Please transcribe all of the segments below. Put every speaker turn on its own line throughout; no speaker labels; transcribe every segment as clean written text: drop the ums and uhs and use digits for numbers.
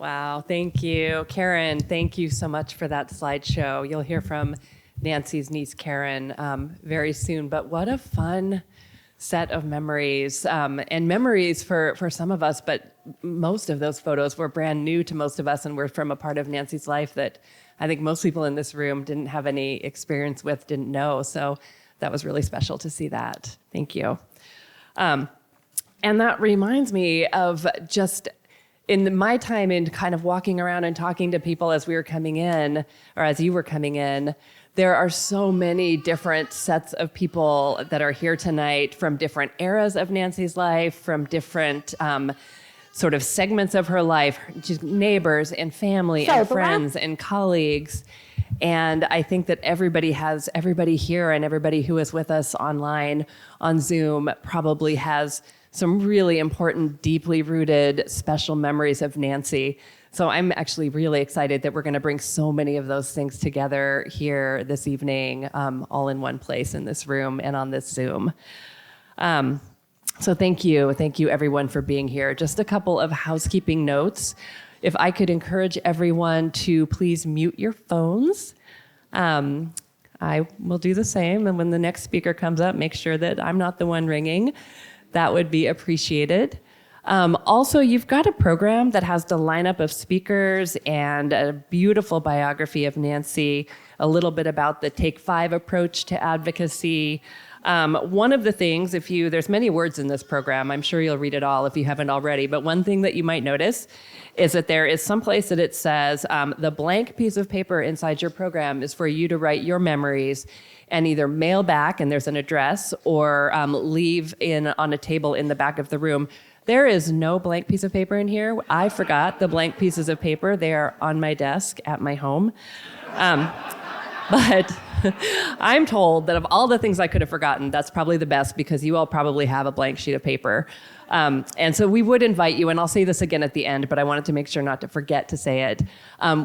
Wow, thank you. Karen, thank you so much for that slideshow. You'll hear from Nancy's niece, Karen, very soon. But what a fun set of memories, and memories for some of us, but most of those photos were brand new to most of us and were from a part of Nancy's life that I think most people in this room didn't have any experience with, didn't know. So that was really special to see that. Thank you. And that reminds me of just in my time in kind of walking around and talking to people as we were coming in, or as you were coming in, there are so many different sets of people that are here tonight from different eras of Nancy's life, from different sort of segments of her life, just neighbors and family and friends and colleagues. And I think that everybody here and everybody who is with us online on Zoom probably has some really important, deeply rooted, special memories of Nancy. So I'm actually really excited that we're going to bring so many of those things together here this evening, all in one place in this room and on this Zoom. So thank you everyone for being here. Just a couple of housekeeping notes. If I could encourage everyone to please mute your phones. I will do the same, and when the next speaker comes up, make sure that I'm not the one ringing. That would be appreciated. Also, you've got a program that has the lineup of speakers and a beautiful biography of Nancy, a little bit about the Take 5 approach to advocacy. One of the things, there's many words in this program, I'm sure you'll read it all if you haven't already, but one thing that you might notice is that there is some place that it says, the blank piece of paper inside your program is for you to write your memories and either mail back, and there's an address, or leave on a table in the back of the room. There is no blank piece of paper in here. I forgot the blank pieces of paper. They are on my desk at my home. But I'm told that of all the things I could have forgotten, that's probably the best because you all probably have a blank sheet of paper. And so we would invite you, and I'll say this again at the end, but I wanted to make sure not to forget to say it.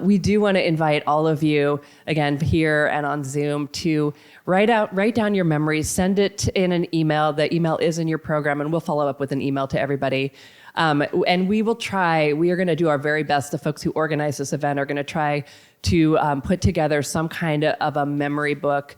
We do want to invite all of you, again, here and on Zoom, to write down your memories, send it in an email. The email is in your program, and we'll follow up with an email to everybody. And we are going to do our very best. The folks who organize this event are going to try to put together some kind of a memory book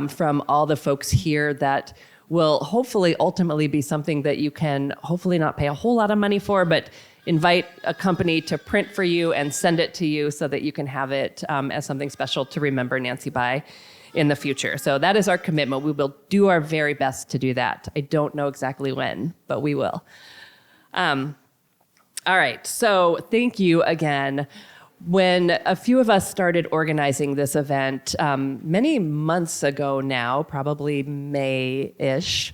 from all the folks here that will hopefully ultimately be something that you can hopefully not pay a whole lot of money for, but invite a company to print for you and send it to you so that you can have it as something special to remember Nancy by in the future. So that is our commitment. We will do our very best to do that. I don't know exactly when, but we will. All right, so thank you again. When a few of us started organizing this event many months ago now, probably May-ish,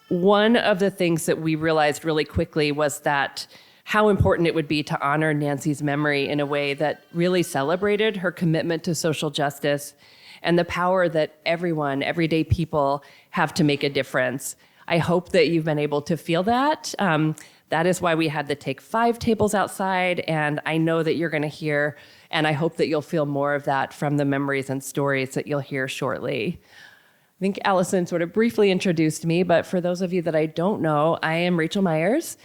one of the things that we realized really quickly was that how important it would be to honor Nancy's memory in a way that really celebrated her commitment to social justice and the power that everyone, everyday people, have to make a difference. I hope that you've been able to feel that. That is why we had the Take 5 tables outside, and I know that you're going to hear, and I hope that you'll feel more of that from the memories and stories that you'll hear shortly. I think Alison sort of briefly introduced me, but for those of you that I don't know, I am Rachael Myers,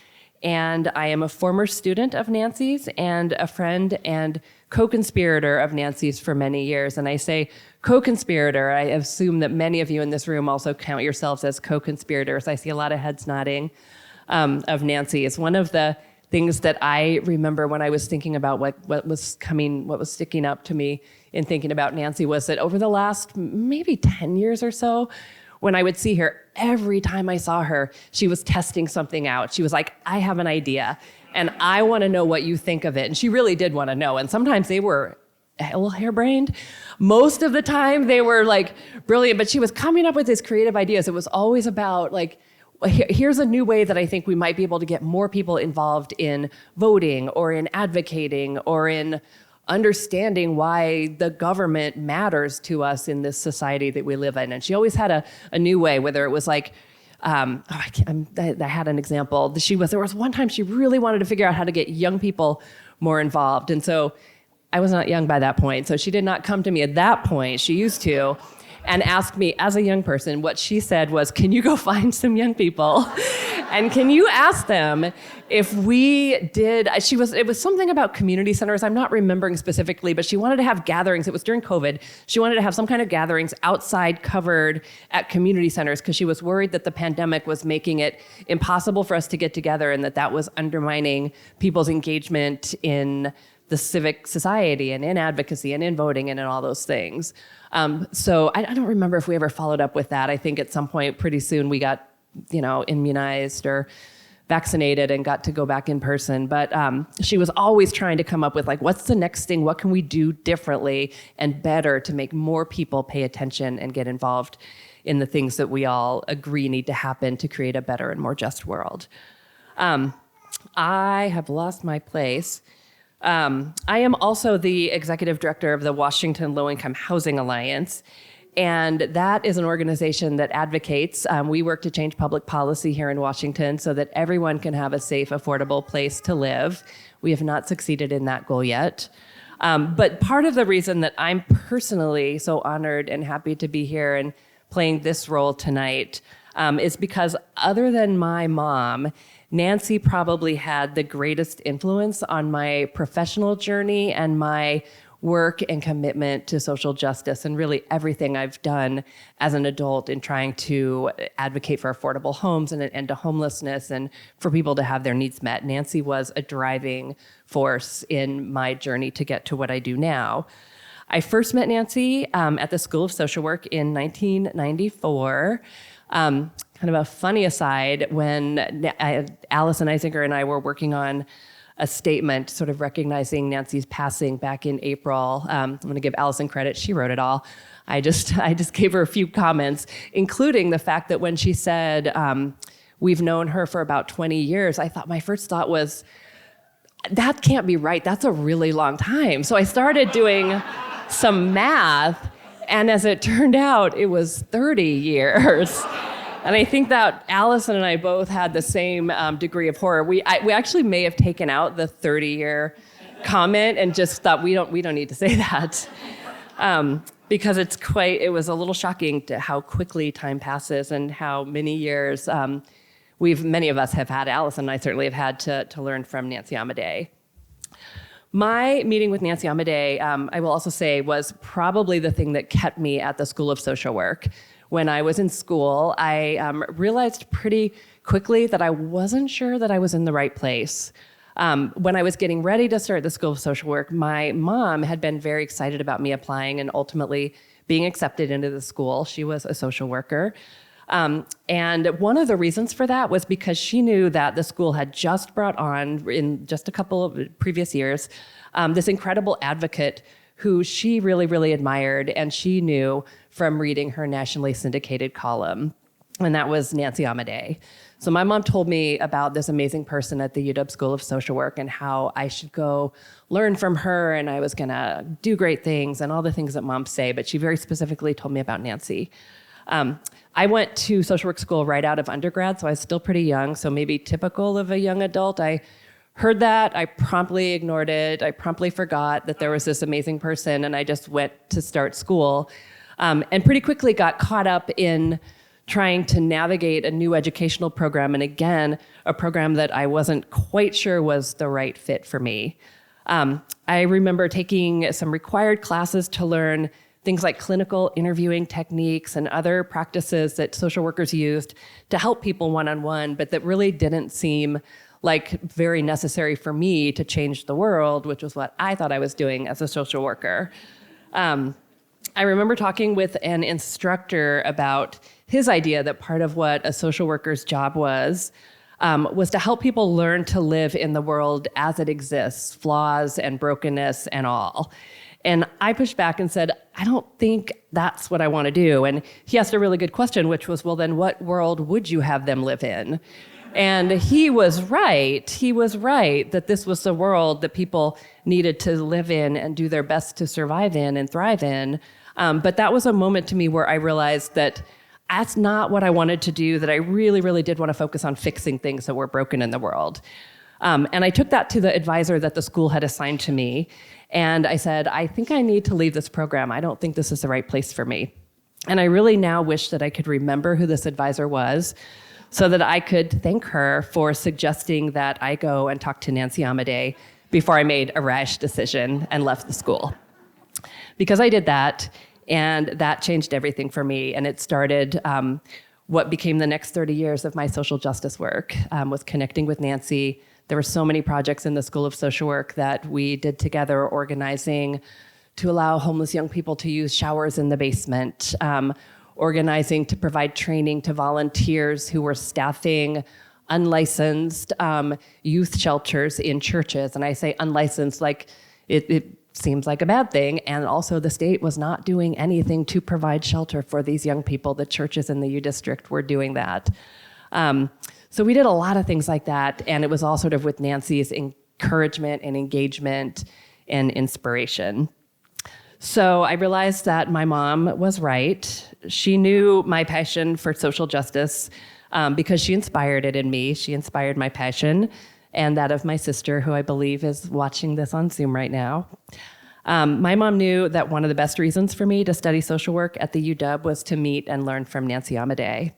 and I am a former student of Nancy's and a friend and co-conspirator of Nancy's for many years. And I say co-conspirator, I assume that many of you in this room also count yourselves as co-conspirators. I see a lot of heads nodding. Of Nancy. It's one of the things that I remember when I was thinking about what was sticking up to me in thinking about Nancy was that over the last maybe 10 years or so, when I would see her, every time I saw her, she was testing something out. She was like, I have an idea, and I want to know what you think of it. And she really did want to know. And sometimes they were a little harebrained. Most of the time, they were like brilliant, but she was coming up with these creative ideas. It was always about like, here's a new way that I think we might be able to get more people involved in voting or in advocating or in understanding why the government matters to us in this society that we live in. And she always had a new way, whether it was like, I had an example. There was one time she really wanted to figure out how to get young people more involved. And so I was not young by that point, so she did not come to me at that point. She used to. and asked me as a young person, what she said was, can you go find some young people? And can you ask them if we did, it was something about community centers. I'm not remembering specifically, but she wanted to have gatherings. It was during COVID. She wanted to have some kind of gatherings outside covered at community centers because she was worried that the pandemic was making it impossible for us to get together and that was undermining people's engagement in the civic society and in advocacy and in voting and in all those things. So I don't remember if we ever followed up with that. I think at some point pretty soon we got immunized or vaccinated and got to go back in person. But she was always trying to come up with what's the next thing? What can we do differently and better to make more people pay attention and get involved in the things that we all agree need to happen to create a better and more just world? I have lost my place. I am also the executive director of the Washington Low-Income Housing Alliance. And that is an organization that advocates. We work to change public policy here in Washington so that everyone can have a safe, affordable place to live. We have not succeeded in that goal yet. But part of the reason that I'm personally so honored and happy to be here and playing this role tonight is because other than my mom, Nancy probably had the greatest influence on my professional journey and my work and commitment to social justice and really everything I've done as an adult in trying to advocate for affordable homes and an end to homelessness and for people to have their needs met. Nancy was a driving force in my journey to get to what I do now. I first met Nancy at the School of Social Work in 1994. Kind of a funny aside, when Alison Eisinger and I were working on a statement sort of recognizing Nancy's passing back in April. I'm going to give Alison credit. She wrote it all. I just gave her a few comments, including the fact that when she said, we've known her for about 20 years, my first thought was, that can't be right. That's a really long time. So I started doing some math, and as it turned out, it was 30 years. And I think that Alison and I both had the same degree of horror. We actually may have taken out the 30-year comment and just thought we don't need to say that because it was a little shocking to how quickly time passes and how many years many of us have had. Alison and I certainly have had to learn from Nancy Amidei. My meeting with Nancy Amidei, I will also say, was probably the thing that kept me at the School of Social Work. When I was in school, I realized pretty quickly that I wasn't sure that I was in the right place. When I was getting ready to start the School of Social Work, my mom had been very excited about me applying and ultimately being accepted into the school. She was a social worker. And one of the reasons for that was because she knew that the school had just brought on, in just a couple of previous years, this incredible advocate who she really, really admired, and she knew from reading her nationally syndicated column, and that was Nancy Amidei. So my mom told me about this amazing person at the UW School of Social Work and how I should go learn from her, and I was gonna do great things and all the things that moms say, but she very specifically told me about Nancy. I went to social work school right out of undergrad, so I was still pretty young, so maybe typical of a young adult. I heard that, I promptly ignored it, I promptly forgot that there was this amazing person, and I just went to start school. And pretty quickly got caught up in trying to navigate a new educational program, and again, a program that I wasn't quite sure was the right fit for me. I remember taking some required classes to learn things like clinical interviewing techniques and other practices that social workers used to help people one-on-one, but that really didn't seem like very necessary for me to change the world, which was what I thought I was doing as a social worker. I remember talking with an instructor about his idea that part of what a social worker's job was to help people learn to live in the world as it exists, flaws and brokenness and all. And I pushed back and said, I don't think that's what I want to do. And he asked a really good question, which was, well, then what world would you have them live in? And he was right. He was right that this was the world that people needed to live in and do their best to survive in and thrive in. But that was a moment to me where I realized that that's not what I wanted to do, that I really, really did want to focus on fixing things that were broken in the world. And I took that to the advisor that the school had assigned to me. And I said, I think I need to leave this program. I don't think this is the right place for me. And I really now wish that I could remember who this advisor was so that I could thank her for suggesting that I go and talk to Nancy Amidei before I made a rash decision and left the school. Because I did that, and that changed everything for me, and it started what became the next 30 years of my social justice work, was connecting with Nancy. There were so many projects in the School of Social Work that we did together, organizing to allow homeless young people to use showers in the basement, organizing to provide training to volunteers who were staffing unlicensed youth shelters in churches. And I say unlicensed like it seems like a bad thing. And also the state was not doing anything to provide shelter for these young people. The churches in the U District were doing that. So we did a lot of things like that, and it was all sort of with Nancy's encouragement and engagement and inspiration. So I realized that my mom was right. She knew my passion for social justice because she inspired it in me. She inspired my passion and that of my sister, who I believe is watching this on Zoom right now. My mom knew that one of the best reasons for me to study social work at the UW was to meet and learn from Nancy Amidei.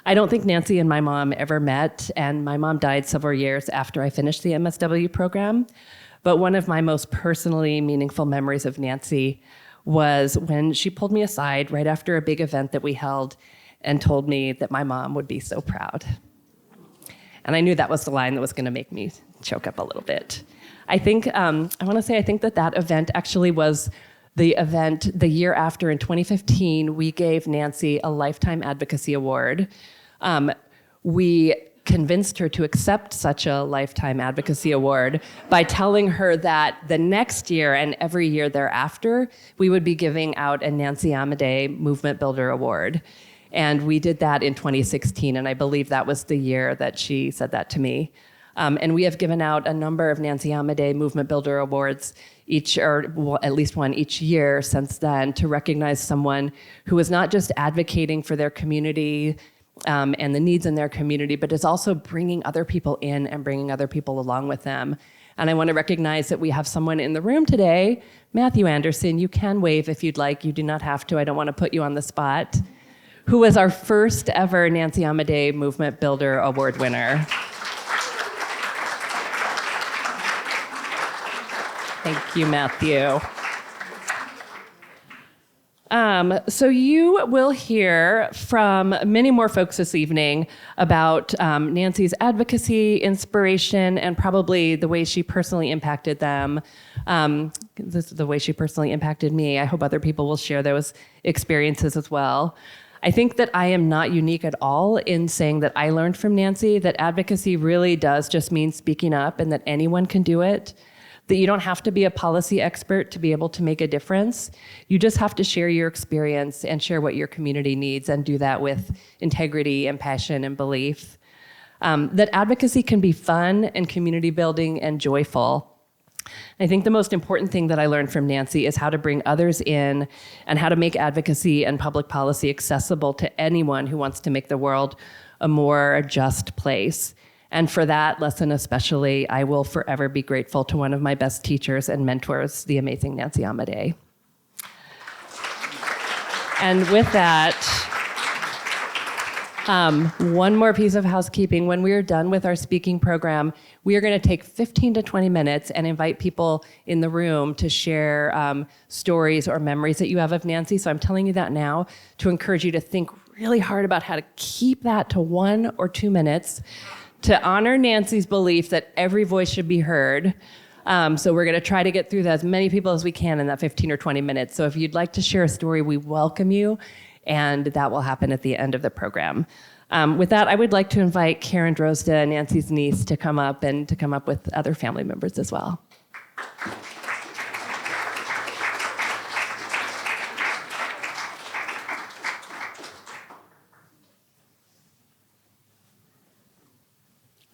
I don't think Nancy and my mom ever met, and my mom died several years after I finished the M.S.W program. But one of my most personally meaningful memories of Nancy was when she pulled me aside right after a big event that we held and told me that my mom would be so proud. And I knew that was the line that was going to make me choke up a little bit. I think that event actually was the event the year after, in 2015, we gave Nancy a Lifetime Advocacy Award. We convinced her to accept such a Lifetime Advocacy Award by telling her that the next year and every year thereafter, we would be giving out a Nancy Amidei Movement Builder Award. And we did that in 2016, and I believe that was the year that she said that to me. And we have given out a number of Nancy Amidei Movement Builder Awards at least one each year since then, to recognize someone who is not just advocating for their community and the needs in their community, but is also bringing other people in and bringing other people along with them. And I want to recognize that we have someone in the room today, Matthew Anderson. You can wave if you'd like. You do not have to. I don't want to put you on the spot. Who was our first ever Nancy Amidei Movement Builder Award winner. Thank you, Matthew. So you will hear from many more folks this evening about Nancy's advocacy, inspiration, and probably the way she personally impacted them. This is the way she personally impacted me. I hope other people will share those experiences as well. I think that I am not unique at all in saying that I learned from Nancy that advocacy really does just mean speaking up, and that anyone can do it. That you don't have to be a policy expert to be able to make a difference. You just have to share your experience and share what your community needs, and do that with integrity and passion and belief. That advocacy can be fun and community building and joyful. I think the most important thing that I learned from Nancy is how to bring others in and how to make advocacy and public policy accessible to anyone who wants to make the world a more just place. And for that lesson especially, I will forever be grateful to one of my best teachers and mentors, the amazing Nancy Amidei. And with that, one more piece of housekeeping. When we are done with our speaking program, we are going to take 15 to 20 minutes and invite people in the room to share stories or memories that you have of Nancy. So I'm telling you that now to encourage you to think really hard about how to keep that to 1 or 2 minutes, to honor Nancy's belief that every voice should be heard. So we're going to try to get through as many people as we can in that 15 or 20 minutes. So if you'd like to share a story, we welcome you, and that will happen at the end of the program. With that, I would like to invite Karen Drozda, Nancy's niece, to come up with other family members as well.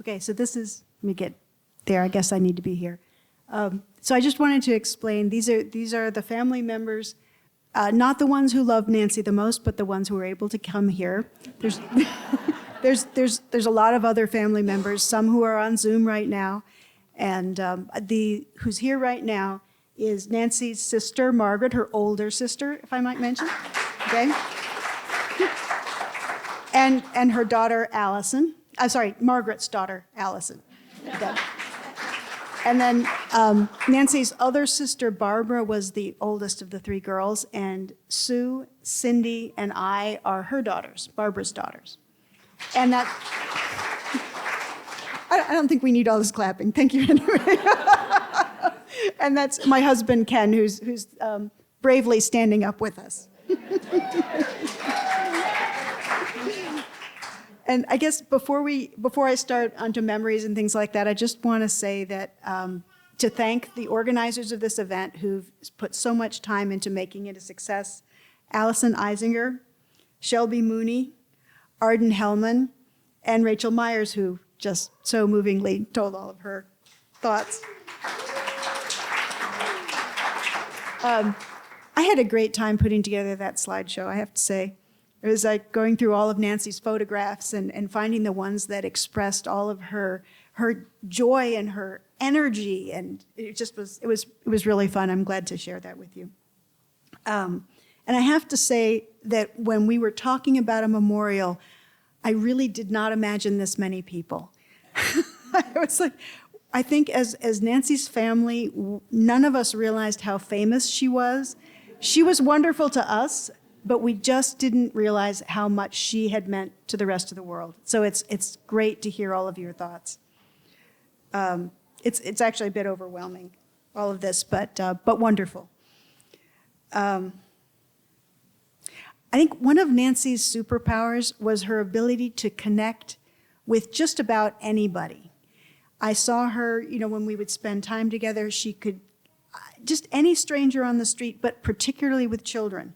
Okay, so this is, let me get there. I guess I need to be here. So I just wanted to explain, these are the family members, not the ones who love Nancy the most, but the ones who were able to come here. There's a lot of other family members, some who are on Zoom right now, and who's here right now is Nancy's sister, Margaret, her older sister, if I might mention. Okay? And her daughter, Alison. Margaret's daughter, Alison. Dead. And then Nancy's other sister, Barbara, was the oldest of the three girls, and Sue, Cindy, and I are her daughters, Barbara's daughters. And that, I don't think we need all this clapping. Thank you anyway. And that's my husband, Ken, who's bravely standing up with us. And I guess before I start onto memories and things like that, I just want to say that to thank the organizers of this event who've put so much time into making it a success: Alison Eisinger, Shelby Mooney, Arden Hellman, and Rachael Myers, who just so movingly told all of her thoughts. I had a great time putting together that slideshow, I have to say. It was like going through all of Nancy's photographs and finding the ones that expressed all of her joy and her energy, and it was really fun. I'm glad to share that with you. And I have to say that when we were talking about a memorial, I really did not imagine this many people. I was like, I think as Nancy's family, none of us realized how famous she was. She was wonderful to us, but we just didn't realize how much she had meant to the rest of the world. So it's great to hear all of your thoughts. It's actually a bit overwhelming, all of this, but wonderful. I think one of Nancy's superpowers was her ability to connect with just about anybody. I saw her, when we would spend time together, she could, just any stranger on the street, but particularly with children.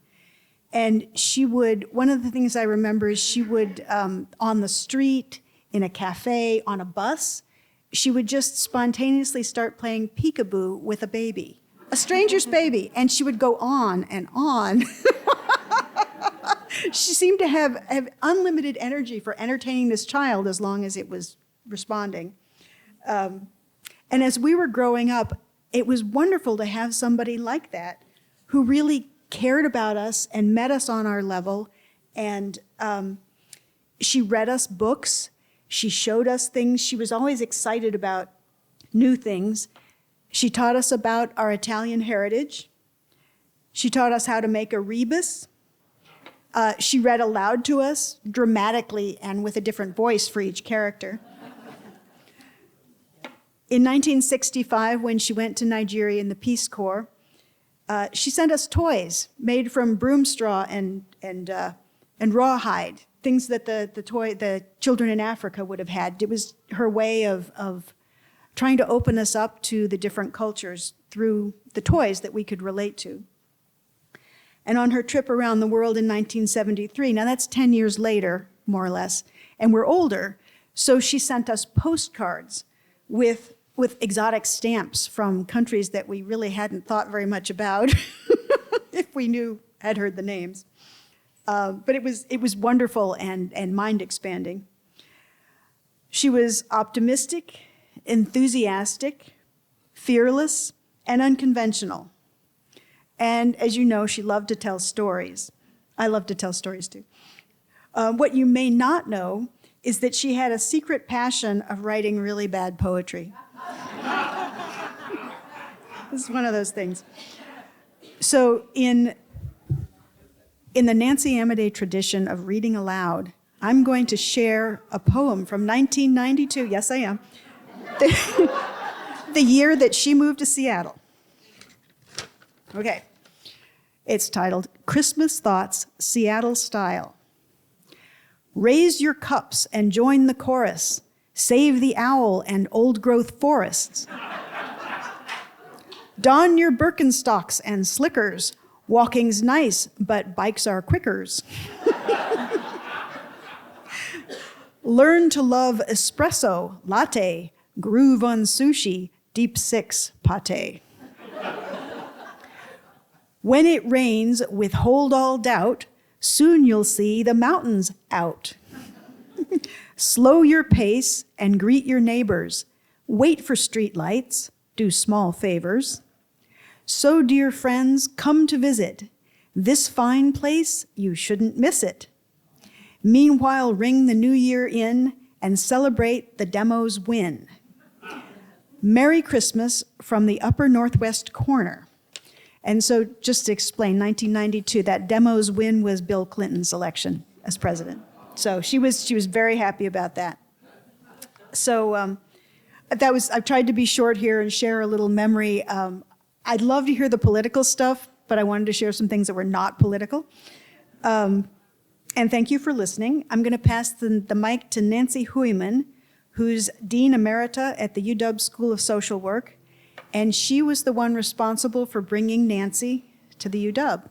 And she would, one of the things I remember is she would, on the street, in a cafe, on a bus, she would just spontaneously start playing peekaboo with a baby, a stranger's baby, and she would go on and on. She seemed to have unlimited energy for entertaining this child as long as it was responding. And as we were growing up, it was wonderful to have somebody like that who really cared about us and met us on our level. And she read us books. She showed us things. She was always excited about new things. She taught us about our Italian heritage. She taught us how to make a rebus. She read aloud to us dramatically and with a different voice for each character. In 1965, when she went to Nigeria in the Peace Corps, she sent us toys made from broom straw and rawhide, things that the children in Africa would have had. It was her way of trying to open us up to the different cultures through the toys that we could relate to. And on her trip around the world in 1973, now that's 10 years later, more or less, and we're older, so she sent us postcards with exotic stamps from countries that we really hadn't thought very much about, if we had heard the names. But it was wonderful and mind-expanding. She was optimistic, enthusiastic, fearless, and unconventional. And as you know, she loved to tell stories. I love to tell stories too. What you may not know is that she had a secret passion of writing really bad poetry. This is one of those things. So in the Nancy Amidei tradition of reading aloud, I'm going to share a poem from 1992. Yes, I am. The year that she moved to Seattle. Okay. It's titled Christmas Thoughts, Seattle Style. Raise your cups and join the chorus. Save the owl and old-growth forests. Don your Birkenstocks and slickers. Walking's nice, but bikes are quickers. Learn to love espresso, latte, groove on sushi, deep six pate. When it rains, withhold all doubt, soon you'll see the mountains out. Slow your pace and greet your neighbors. Wait for street lights, do small favors. So, dear friends, come to visit. This fine place, you shouldn't miss it. Meanwhile, ring the new year in and celebrate the demo's win. Merry Christmas from the upper northwest corner. And so just to explain, 1992, that demo's win was Bill Clinton's election as president. So she was very happy about that. So I've tried to be short here and share a little memory. I'd love to hear the political stuff, but I wanted to share some things that were not political. And thank you for listening. I'm going to pass the mic to Nancy Hooyman, who's Dean Emerita at the UW School of Social Work. And she was the one responsible for bringing Nancy to the UW.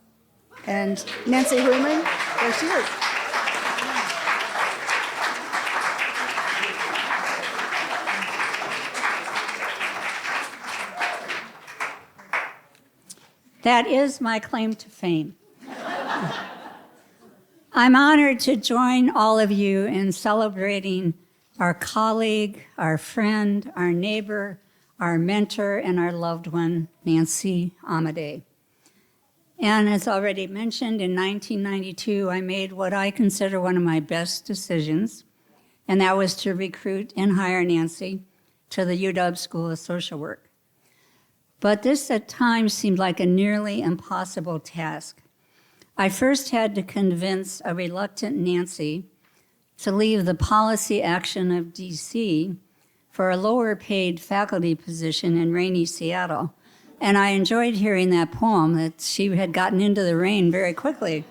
And Nancy Hooyman, there she is.
That is my claim to fame. I'm honored to join all of you in celebrating our colleague, our friend, our neighbor, our mentor, and our loved one, Nancy Amidei. And as already mentioned, in 1992, I made what I consider one of my best decisions, and that was to recruit and hire Nancy to the UW School of Social Work. But this at times seemed like a nearly impossible task. I first had to convince a reluctant Nancy to leave the policy action of DC for a lower paid faculty position in rainy Seattle. And I enjoyed hearing that poem that she had gotten into the rain very quickly.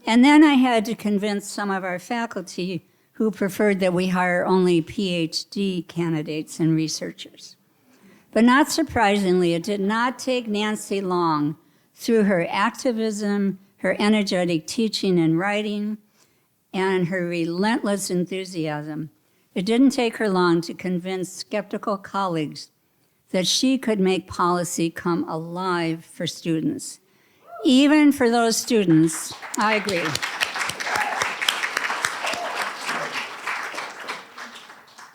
And then I had to convince some of our faculty who preferred that we hire only PhD candidates and researchers. But not surprisingly, it did not take Nancy long, through her activism, her energetic teaching and writing, and her relentless enthusiasm. It didn't take her long to convince skeptical colleagues that she could make policy come alive for students. Even for those students, I agree.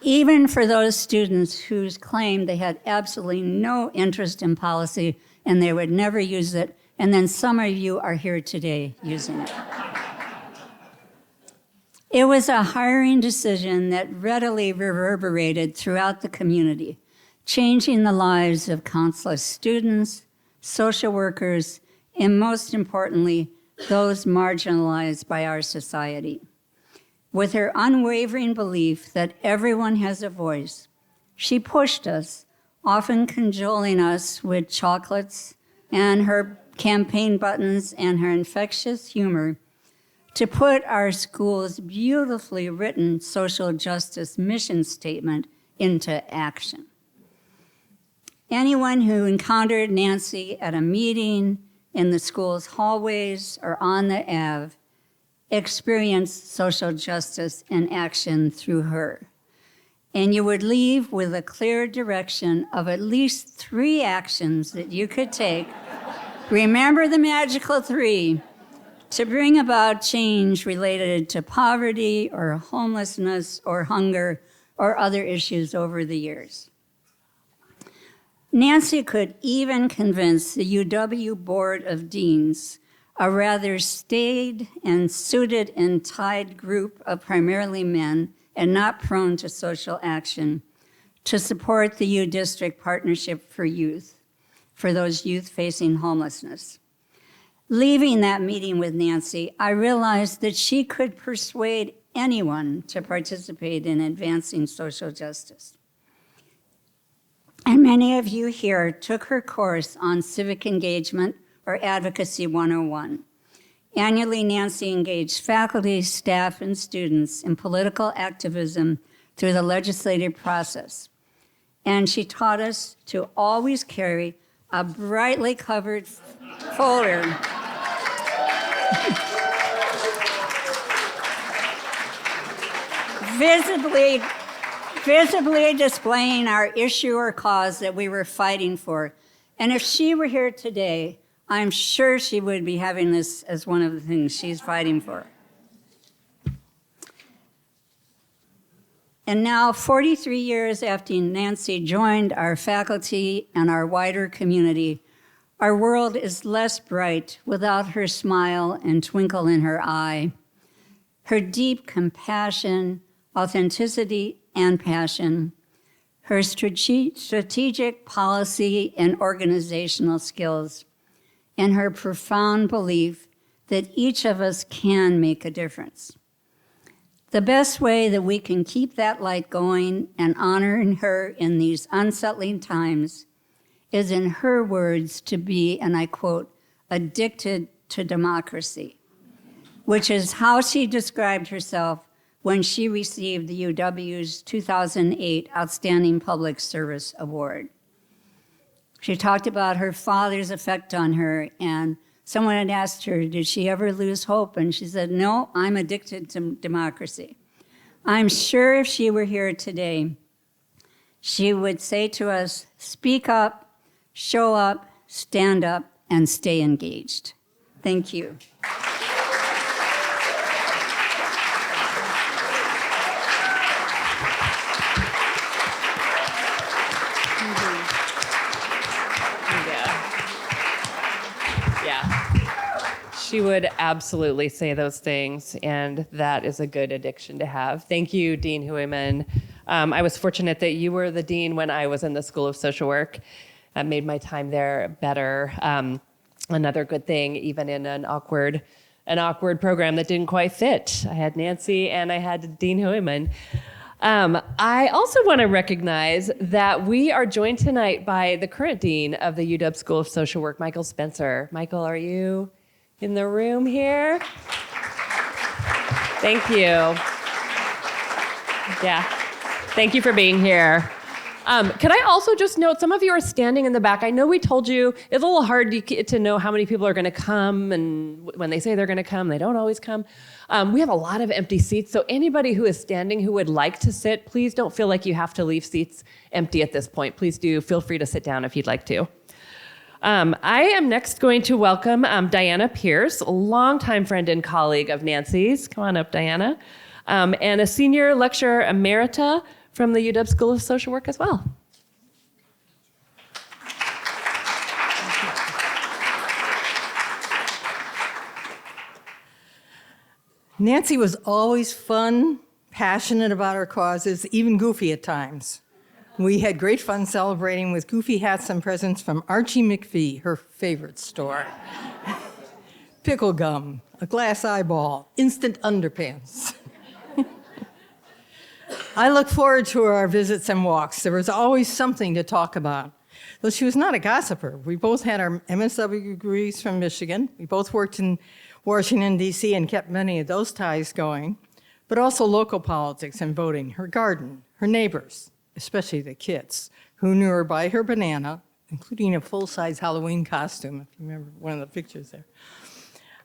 Even for those students whose claimed they had absolutely no interest in policy and they would never use it, and then some of you are here today using it. It was a hiring decision that readily reverberated throughout the community, changing the lives of countless students, social workers, and most importantly, those marginalized by our society. With her unwavering belief that everyone has a voice, she pushed us, often cajoling us with chocolates and her campaign buttons and her infectious humor, to put our school's beautifully written social justice mission statement into action. Anyone who encountered Nancy at a meeting, in the school's hallways, or on the Ave experienced social justice in action through her. And you would leave with a clear direction of at least 3 actions that you could take. Remember the magical 3, to bring about change related to poverty or homelessness or hunger or other issues over the years. Nancy could even convince the UW Board of Deans, a rather staid and suited and tied group of primarily men and not prone to social action, to support the U District Partnership for Youth, for those youth facing homelessness. Leaving that meeting with Nancy, I realized that she could persuade anyone to participate in advancing social justice. And many of you here took her course on civic engagement or Advocacy 101. Annually, Nancy engaged faculty, staff, and students in political activism through the legislative process. And she taught us to always carry a brightly covered folder visibly displaying our issue or cause that we were fighting for. And if she were here today, I'm sure she would be having this as one of the things she's fighting for. And now, 43 years after Nancy joined our faculty and our wider community, Our world is less bright without her smile and twinkle in her eye. Her deep compassion, authenticity, and passion, her strategic policy and organizational skills, and her profound belief that each of us can make a difference. The best way that we can keep that light going and honoring her in these unsettling times is, in her words, to be, and I quote, addicted to democracy, which is how she described herself when she received the UW's 2008 Outstanding Public Service Award. She talked about her father's effect on her, and someone had asked her, did she ever lose hope? And she said, no, I'm addicted to democracy. I'm sure if she were here today, she would say to us, speak up, show up, stand up, and stay engaged. Thank you.
She would absolutely say those things, and that is a good addiction to have. Thank you, Dean Hooyman. I was fortunate that you were the dean when I was in the School of Social Work. That made my time there better. Another good thing, even in an awkward program that didn't quite fit. I had Nancy and I had Dean Hooyman. I also want to recognize that we are joined tonight by the current dean of the UW School of Social Work, Michael Spencer. Michael, are you in the room here? Thank you. Yeah, thank you for being here. Could I also just note, some of you are standing in the back. I know we told you it's a little hard to know how many people are going to come, and when they say they're going to come, they don't always come. We have a lot of empty seats, so anybody who is standing who would like to sit, please don't feel like you have to leave seats empty at this point. Please do feel free to sit down if you'd like to. I am next going to welcome Diana Pearce, a longtime friend and colleague of Nancy's. Come on up, Diana. And a senior lecturer emerita from the UW School of Social Work as well.
Nancy was always fun, passionate about her causes, even goofy at times. We had great fun celebrating with goofy hats and presents from Archie McPhee, her favorite store. Pickle gum, a glass eyeball, instant underpants. I look forward to our visits and walks. There was always something to talk about. Though she was not a gossiper. We both had our M.S.W degrees from Michigan. We both worked in Washington, D.C., and kept many of those ties going, but also local politics and voting, her garden, her neighbors, especially the kids, who knew her by her banana, including a full-size Halloween costume, if you remember one of the pictures there.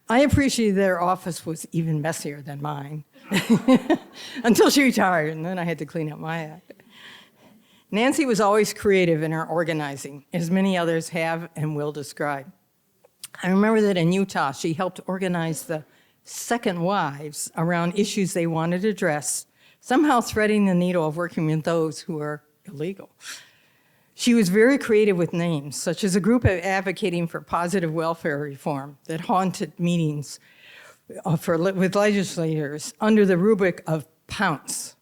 I appreciated their office was even messier than mine, until she retired, and then I had to clean up my act. Nancy was always creative in her organizing, as many others have and will describe. I remember that in Utah, she helped organize the second wives around issues they wanted to address, somehow threading the needle of working with those who are illegal. She was very creative with names, such as a group advocating for positive welfare reform that haunted meetings with legislators under the rubric of POUNCE,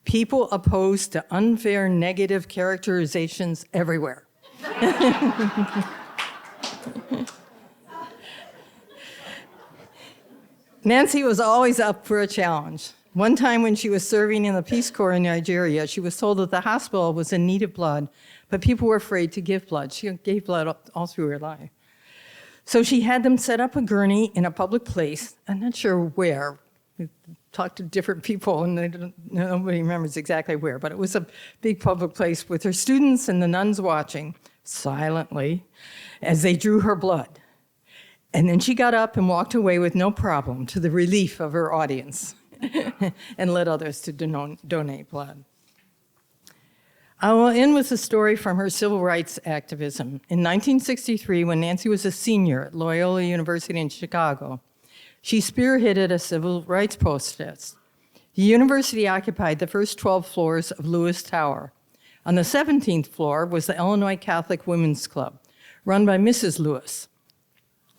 people opposed to unfair negative characterizations everywhere. Nancy was always up for a challenge. One time when she was serving in the Peace Corps in Nigeria, she was told that the hospital was in need of blood, but people were afraid to give blood. She gave blood all through her life. So she had them set up a gurney in a public place. I'm not sure where. We talked to different people, and nobody remembers exactly where, but it was a big public place with her students and the nuns watching silently as they drew her blood. And then she got up and walked away with no problem, to the relief of her audience, and led others to donate blood. I will end with a story from her civil rights activism. In 1963, when Nancy was a senior at Loyola University in Chicago, she spearheaded a civil rights protest. The university occupied the first 12 floors of Lewis Tower. On the 17th floor was the Illinois Catholic Women's Club. run by Mrs. Lewis,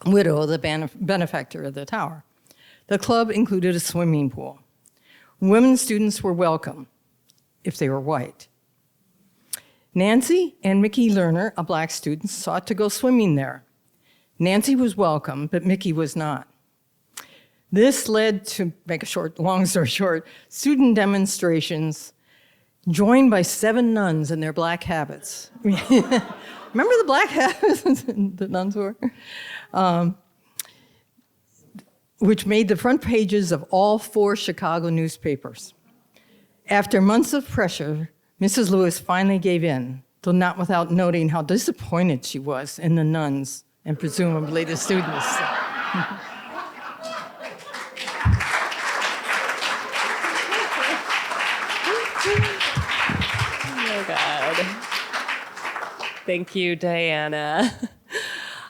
widow of the benefactor of the tower. The club included a swimming pool. Women students were welcome if they were white. Nancy and Mickey Lerner, a black student, sought to go swimming there. Nancy was welcome, but Mickey was not. This led to, make a long story short, student demonstrations joined by 7 nuns in their black habits. Remember the black habits the nuns wore? Which made the front pages of all 4 Chicago newspapers. After months of pressure, Mrs. Lewis finally gave in, though not without noting how disappointed she was in the nuns and presumably the students.
Oh, God. Thank you, Diana.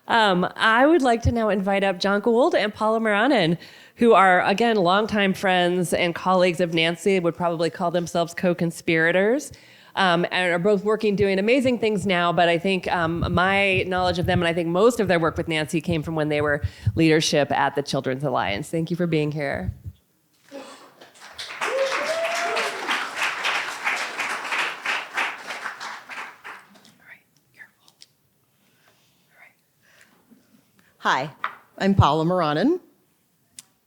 I would like to now invite up John Gould and Paola Maranan, who are, again, longtime friends and colleagues of Nancy, would probably call themselves co-conspirators, and are both working, doing amazing things now. But I think my knowledge of them, and I think most of their work with Nancy, came from when they were leadership at the Children's Alliance. Thank you for being here.
Hi, I'm Paola Maranan.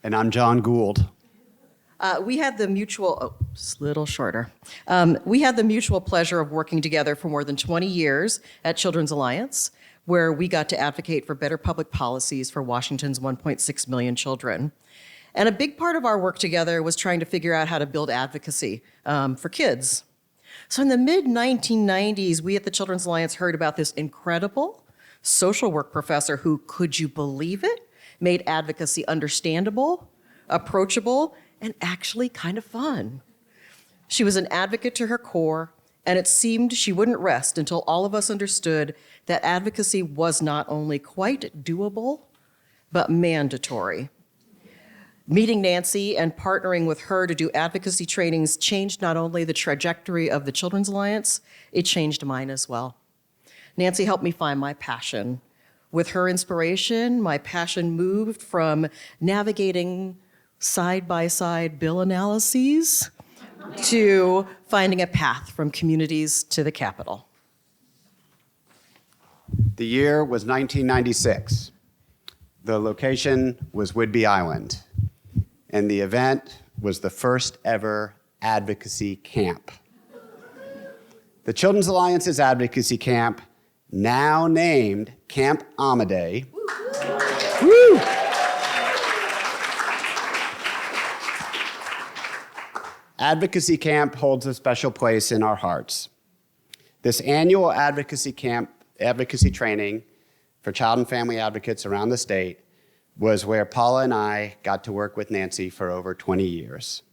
And I'm John Gould.
We had the mutual, just a little shorter. We had the mutual pleasure of working together for more than 20 years at Children's Alliance, where we got to advocate for better public policies for Washington's 1.6 million children. And a big part of our work together was trying to figure out how to build advocacy for kids. So in the mid-1990s, we at the Children's Alliance heard about this incredible social work professor who, could you believe it, made advocacy understandable, approachable, and actually kind of fun. She was an advocate to her core, and it seemed she wouldn't rest until all of us understood that advocacy was not only quite doable, but mandatory. Meeting Nancy and partnering with her to do advocacy trainings changed not only the trajectory of the Children's Alliance, it changed mine as well. Nancy helped me find my passion. With her inspiration, my passion moved from navigating side-by-side bill analyses to finding a path from communities to the Capitol.
The year was 1996. The location was Whidbey Island, and the event was the first ever advocacy camp. The Children's Alliance's advocacy camp, now named Camp Amidei. Woo! Advocacy Camp holds a special place in our hearts. This annual advocacy training for child and family advocates around the state was where Paula and I got to work with Nancy for over 20 years.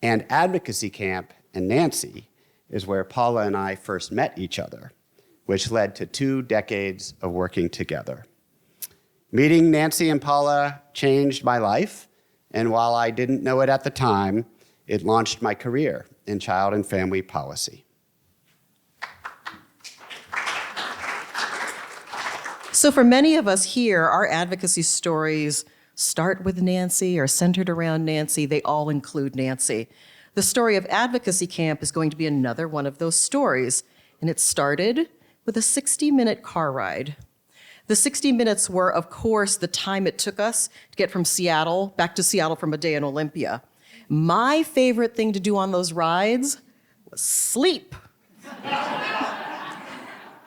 And Advocacy Camp and Nancy is where Paula and I first met each other, which led to 2 decades of working together. Meeting Nancy and Paula changed my life, and while I didn't know it at the time, it launched my career in child and family policy.
So for many of us here, our advocacy stories start with Nancy or centered around Nancy. They all include Nancy. The story of Advocacy Camp is going to be another one of those stories, and it started with a 60-minute car ride. The 60 minutes were, of course, the time it took us to get from Seattle, back to Seattle from a day in Olympia. My favorite thing to do on those rides was sleep.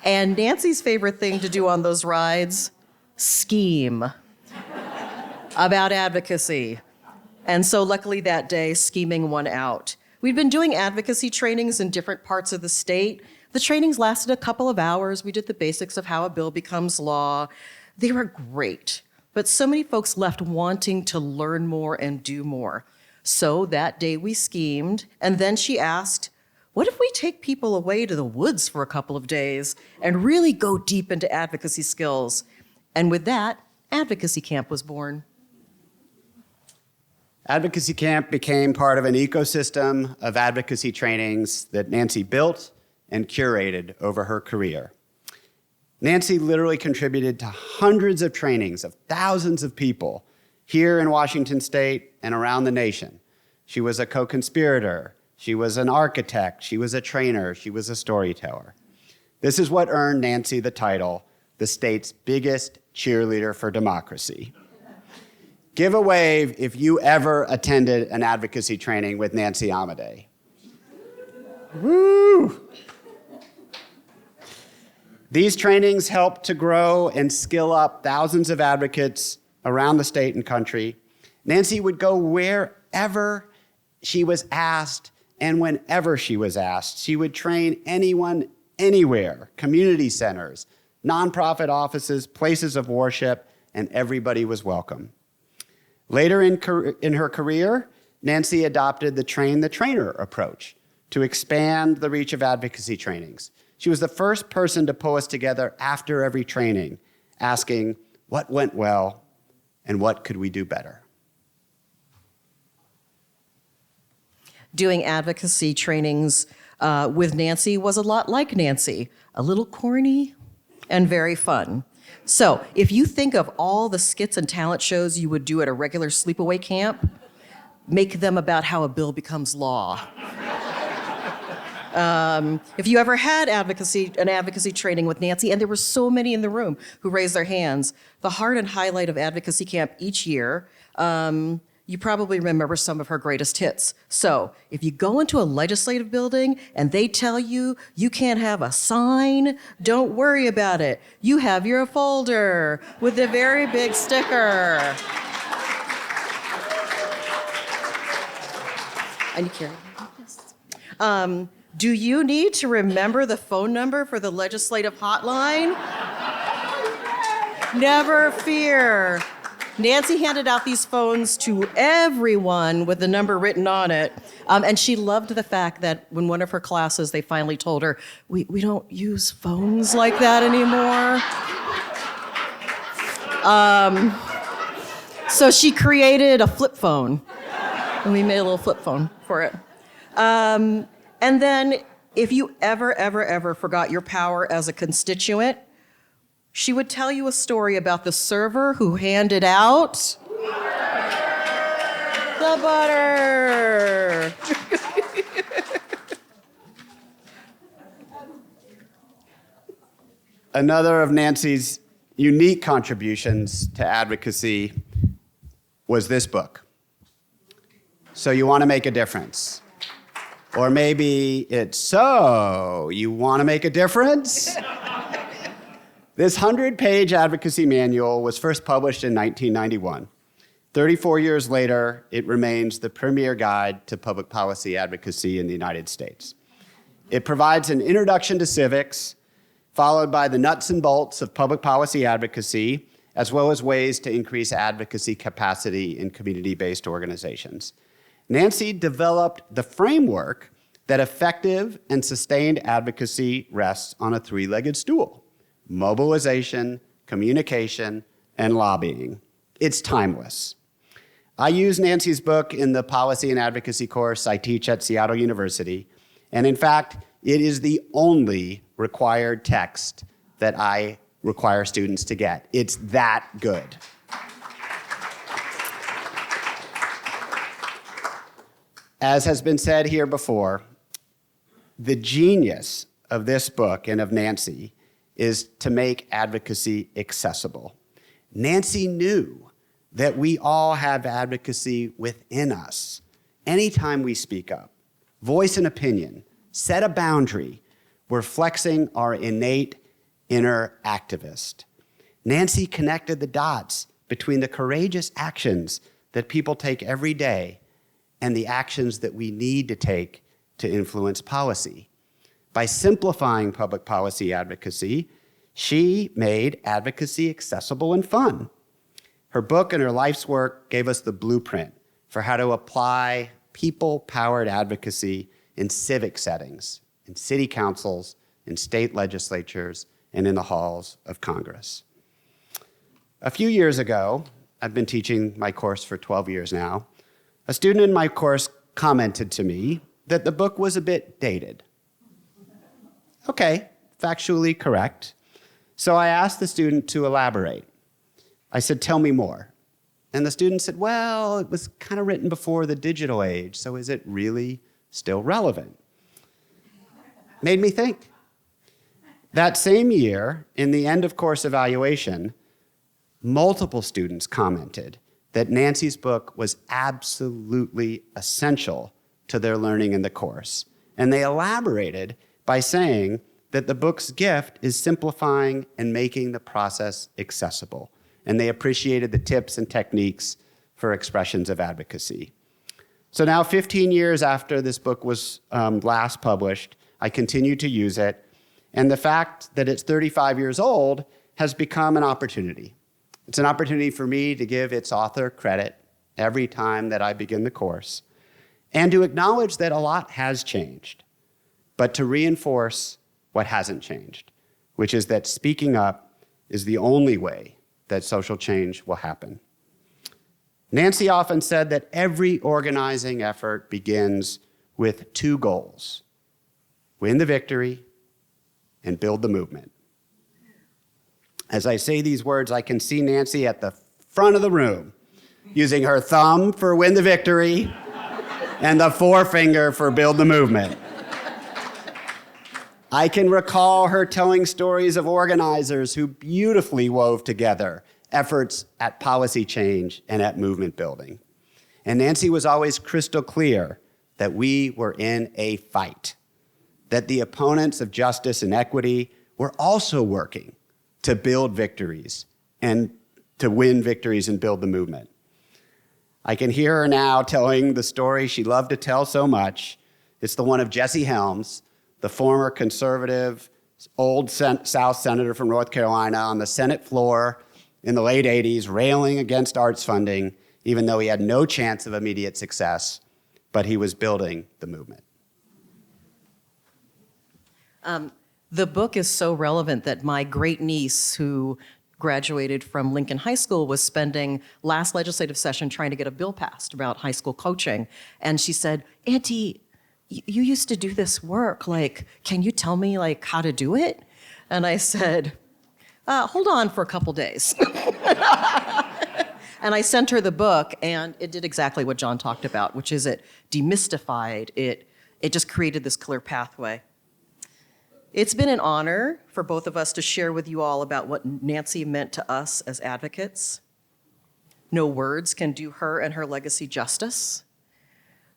And Nancy's favorite thing to do on those rides, scheme about advocacy. And so luckily that day, scheming won out. We'd been doing advocacy trainings in different parts of the state. The trainings lasted a couple of hours. We did the basics of how a bill becomes law. They were great, but so many folks left wanting to learn more and do more. So that day we schemed, and then she asked, what if we take people away to the woods for a couple of days and really go deep into advocacy skills? And with that, Advocacy Camp was born.
Advocacy Camp became part of an ecosystem of advocacy trainings that Nancy built and curated over her career. Nancy literally contributed to hundreds of trainings of thousands of people here in Washington State and around the nation. She was a co-conspirator. She was an architect. She was a trainer. She was a storyteller. This is what earned Nancy the title, the state's biggest cheerleader for democracy. Give a wave if you ever attended an advocacy training with Nancy Amidei. Woo! These trainings helped to grow and skill up thousands of advocates around the state and country. Nancy would go wherever she was asked and whenever she was asked. She would train anyone, anywhere, community centers, nonprofit offices, places of worship, and everybody was welcome. Later in her career, Nancy adopted the train the trainer approach to expand the reach of advocacy trainings. She was the first person to pull us together after every training, asking what went well and what could we do better.
Doing advocacy trainings with Nancy was a lot like Nancy, a little corny and very fun. So if you think of all the skits and talent shows you would do at a regular sleepaway camp, make them about how a bill becomes law. If you ever had an advocacy training with Nancy, and there were so many in the room who raised their hands, the heart and highlight of advocacy camp each year, you probably remember some of her greatest hits. So if you go into a legislative building and they tell you you can't have a sign, don't worry about it. You have your folder with a very big sticker. And you carry this. Do you need to remember the phone number for the legislative hotline? Never fear. Nancy handed out these phones to everyone with the number written on it. And she loved the fact that when one of her classes, they finally told her, we don't use phones like that anymore. So she created a flip phone. And we made a little flip phone for it. And then if you ever forgot your power as a constituent, she would tell you a story about the server who handed out the butter.
Another of Nancy's unique contributions to advocacy was this book. So You Want to Make a Difference. Or maybe it's So You Want to Make a Difference? This 100-page advocacy manual was first published in 1991. 34 years later, it remains the premier guide to public policy advocacy in the United States. It provides an introduction to civics, followed by the nuts and bolts of public policy advocacy, as well as ways to increase advocacy capacity in community-based organizations. Nancy developed the framework that effective and sustained advocacy rests on a three-legged stool: mobilization, communication, and lobbying. It's timeless. I use Nancy's book in the policy and advocacy course I teach at Seattle University, and in fact, it is the only required text that I require students to get. It's that good. As has been said here before, the genius of this book and of Nancy is to make advocacy accessible. Nancy knew that we all have advocacy within us. Anytime we speak up, voice an opinion, set a boundary, we're flexing our innate inner activist. Nancy connected the dots between the courageous actions that people take every day and the actions that we need to take to influence policy. By simplifying public policy advocacy, she made advocacy accessible and fun. Her book and her life's work gave us the blueprint for how to apply people-powered advocacy in civic settings, in city councils, in state legislatures, and in the halls of Congress. A few years ago, I've been teaching my course for 12 years now, a student in my course commented to me that the book was a bit dated. Okay, factually correct. So I asked the student to elaborate. I said, tell me more. And the student said, well, it was kind of written before the digital age, so is it really still relevant? Made me think. That same year, in the end of course evaluation, multiple students commented that Nancy's book was absolutely essential to their learning in the course. And they elaborated by saying that the book's gift is simplifying and making the process accessible. And they appreciated the tips and techniques for expressions of advocacy. So now 15 years after this book was last published, I continue to use it. And the fact that it's 35 years old has become an opportunity. It's an opportunity for me to give its author credit every time that I begin the course, and to acknowledge that a lot has changed, but to reinforce what hasn't changed, which is that speaking up is the only way that social change will happen. Nancy often said that every organizing effort begins with two goals: win the victory and build the movement. As I say these words, I can see Nancy at the front of the room, using her thumb for win the victory and the forefinger for build the movement. I can recall her telling stories of organizers who beautifully wove together efforts at policy change and at movement building. And Nancy was always crystal clear that we were in a fight, that the opponents of justice and equity were also working to build victories and to win victories and build the movement. I can hear her now telling the story she loved to tell so much. It's the one of Jesse Helms, the former conservative old South senator from North Carolina, on the Senate floor in the late 80s, railing against arts funding, even though he had no chance of immediate success, but he was building the movement.
The book is so relevant that my great niece, who graduated from Lincoln High School, was spending last legislative session trying to get a bill passed about high school coaching. And she said, Auntie, you used to do this work. Like, can you tell me how to do it? And I said, hold on for a couple days. And I sent her the book, and it did exactly what John talked about, which is it demystified, it just created this clear pathway. It's been an honor for both of us to share with you all about what Nancy meant to us as advocates. No words can do her and her legacy justice.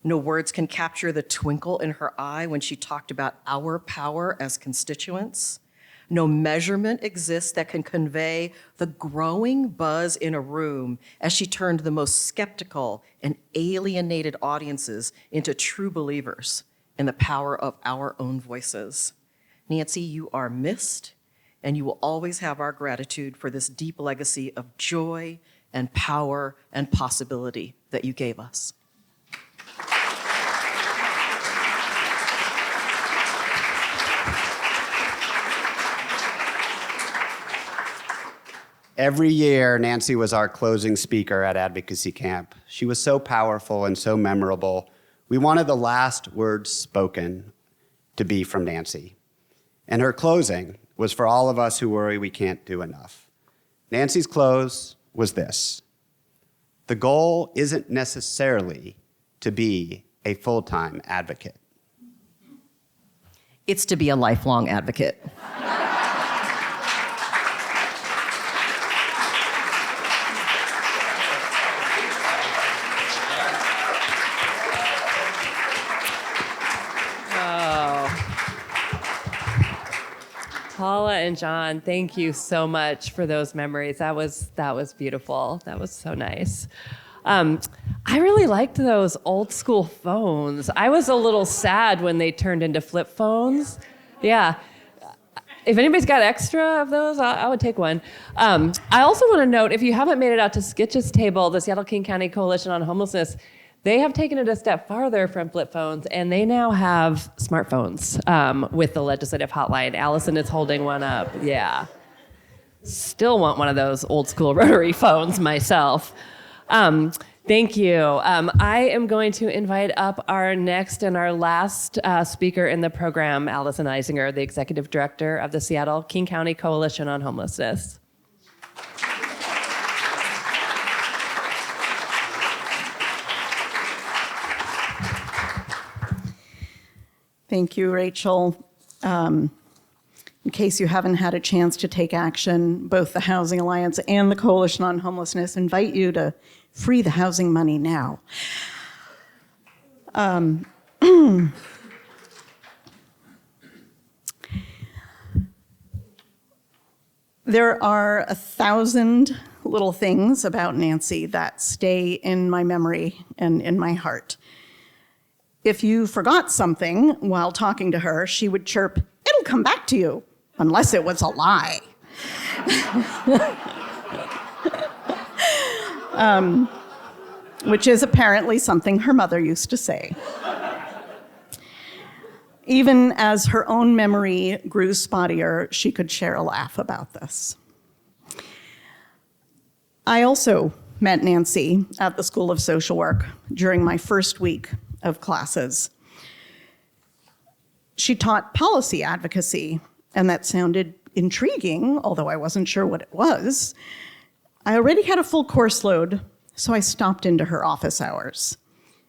No words can capture the twinkle in her eye when she talked about our power as constituents. No measurement exists that can convey the growing buzz in a room as she turned the most skeptical and alienated audiences into true believers in the power of our own voices. Nancy, you are missed, and you will always have our gratitude for this deep legacy of joy and power and possibility that you gave us.
Every year, Nancy was our closing speaker at Advocacy Camp. She was so powerful and so memorable. We wanted the last words spoken to be from Nancy. And her closing was for all of us who worry we can't do enough. Nancy's close was this: the goal isn't necessarily to be a full-time advocate.
It's to be a lifelong advocate.
Paola and John, thank you so much for those memories. That was beautiful. That was so nice. I really liked those old school phones. I was a little sad when they turned into flip phones. Yeah. If anybody's got extra of those, I would take one. I also want to note, if you haven't made it out to Skitch's table, the Seattle-King County Coalition on Homelessness, they have taken it a step farther from flip phones, and they now have smartphones with the legislative hotline. Alison is holding one up. Yeah. Still want one of those old school rotary phones myself. Thank you. I am going to invite up our next and our last speaker in the program, Alison Eisinger, the Executive Director of the Seattle-King County Coalition on Homelessness.
Thank you, Rachel. In case you haven't had a chance to take action, both the Housing Alliance and the Coalition on Homelessness invite you to free the housing money now. There are 1,000 little things about Nancy that stay in my memory and in my heart. If you forgot something while talking to her, she would chirp, "It'll come back to you," unless it was a lie. Which is apparently something her mother used to say. Even as her own memory grew spottier, she could share a laugh about this. I also met Nancy at the School of Social Work during my first week of classes. She taught policy advocacy, and that sounded intriguing, although I wasn't sure what it was. I already had a full course load, so I stopped into her office hours.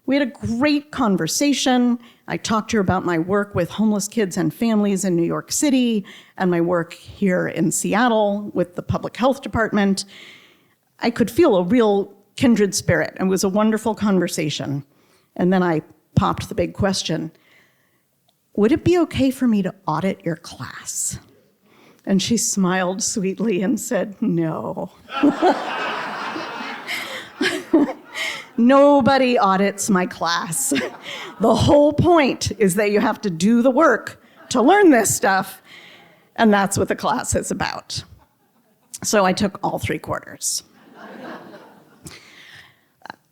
We had a great conversation. I talked to her about my work with homeless kids and families in New York City and my work here in Seattle with the public health department. I could feel a real kindred spirit. It was a wonderful conversation. And then I popped the big question, would it be okay for me to audit your class? And she smiled sweetly and said, no. Nobody audits my class. The whole point is that you have to do the work to learn this stuff, and that's what the class is about. So I took all 3 quarters.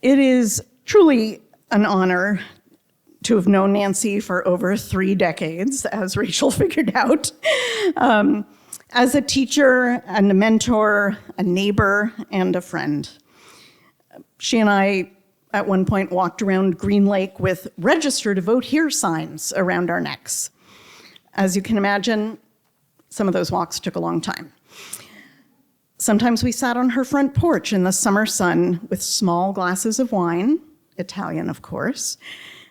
It is truly an honor to have known Nancy for over 3 decades, as Rachel figured out, as a teacher and a mentor, a neighbor, and a friend. She and I, at one point, walked around Green Lake with "Register to Vote Here" signs around our necks. As you can imagine, some of those walks took a long time. Sometimes we sat on her front porch in the summer sun with small glasses of wine, Italian, of course,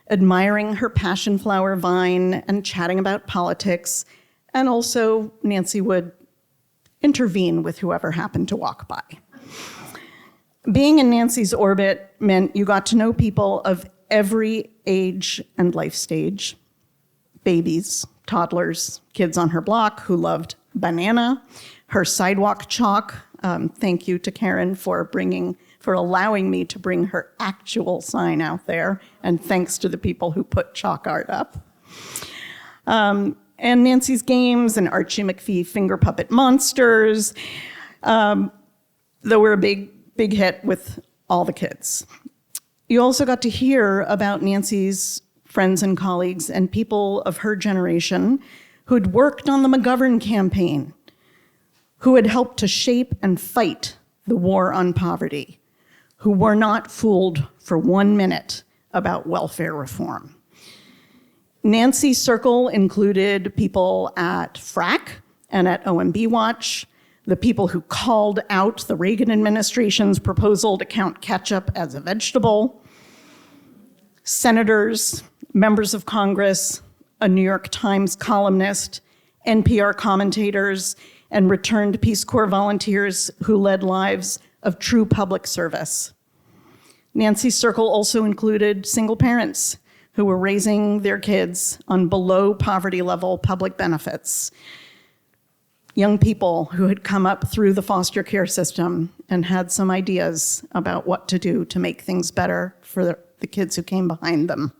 admiring her passion flower vine and chatting about politics. And also, Nancy would intervene with whoever happened to walk by. Being in Nancy's orbit meant you got to know people of every age and life stage. Babies, toddlers, kids on her block who loved banana, her sidewalk chalk. Thank you to Karen for allowing me to bring her actual sign out there, and thanks to the people who put chalk art up. And Nancy's games and Archie McPhee finger puppet monsters, though we're a big hit with all the kids. You also got to hear about Nancy's friends and colleagues and people of her generation who'd worked on the McGovern campaign, who had helped to shape and fight the war on poverty, who were not fooled for 1 minute about welfare reform. Nancy's circle included people at FRAC and at OMB Watch, the people who called out the Reagan administration's proposal to count ketchup as a vegetable, senators, members of Congress, a New York Times columnist, NPR commentators, and returned Peace Corps volunteers who led lives of true public service. Nancy's circle also included single parents who were raising their kids on below poverty level public benefits, young people who had come up through the foster care system and had some ideas about what to do to make things better for the kids who came behind them.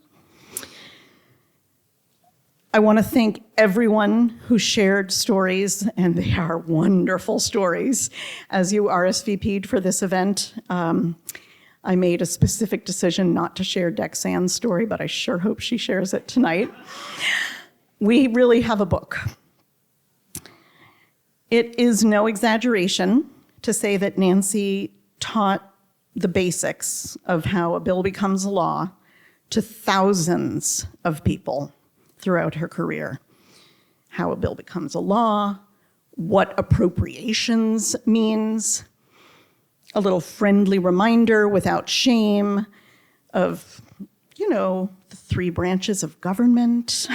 I want to thank everyone who shared stories, and they are wonderful stories. As you RSVP'd for this event, I made a specific decision not to share Dexanne's story, but I sure hope she shares it tonight. We really have a book. It is no exaggeration to say that Nancy taught the basics of how a bill becomes a law to thousands of people throughout her career. How a bill becomes a law, what appropriations means, a little friendly reminder without shame of, the 3 branches of government,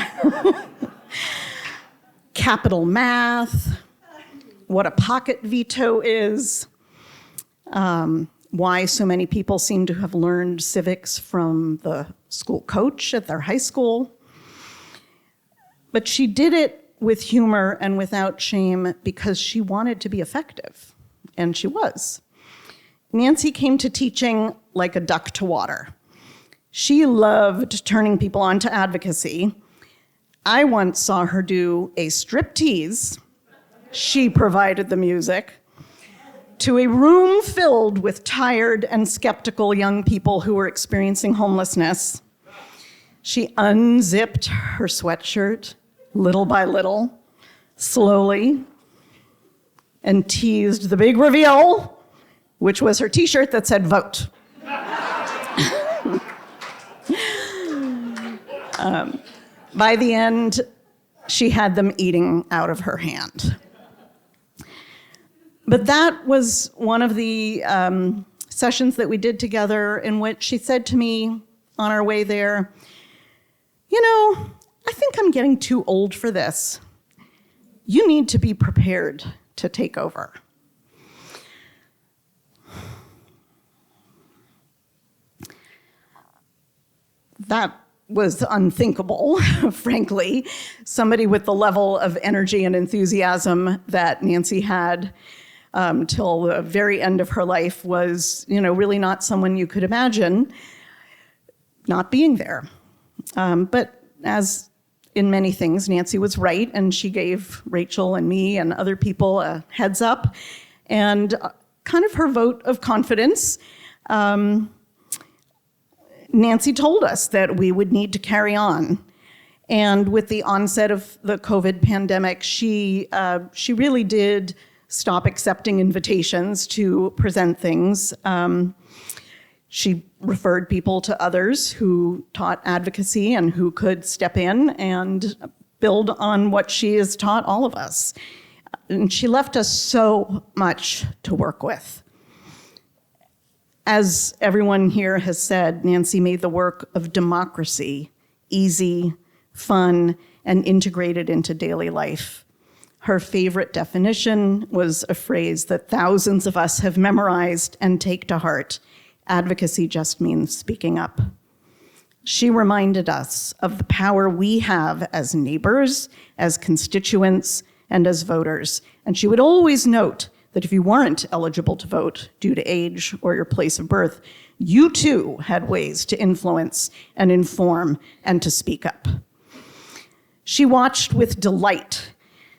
capital math, what a pocket veto is, why so many people seem to have learned civics from the school coach at their high school. But she did it with humor and without shame because she wanted to be effective, and she was. Nancy came to teaching like a duck to water. She loved turning people on to advocacy. I once saw her do a striptease. She provided the music to a room filled with tired and skeptical young people who were experiencing homelessness. She unzipped her sweatshirt little by little, slowly, and teased the big reveal, which was her t-shirt that said vote. By the end, she had them eating out of her hand. But that was one of the sessions that we did together in which she said to me on our way there, I think I'm getting too old for this. You need to be prepared to take over. That was unthinkable, frankly. Somebody with the level of energy and enthusiasm that Nancy had till the very end of her life was, really not someone you could imagine not being there. But as in many things, Nancy was right, and she gave Rachel and me and other people a heads up and kind of her vote of confidence. Nancy told us that we would need to carry on. And with the onset of the COVID pandemic, she really did stop accepting invitations to present things. She referred people to others who taught advocacy and who could step in and build on what she has taught all of us. And she left us so much to work with. As everyone here has said, Nancy made the work of democracy easy, fun, and integrated into daily life. Her favorite definition was a phrase that thousands of us have memorized and take to heart. Advocacy just means speaking up. She reminded us of the power we have as neighbors, as constituents, and as voters. And she would always note that if you weren't eligible to vote due to age or your place of birth, you too had ways to influence and inform and to speak up. She watched with delight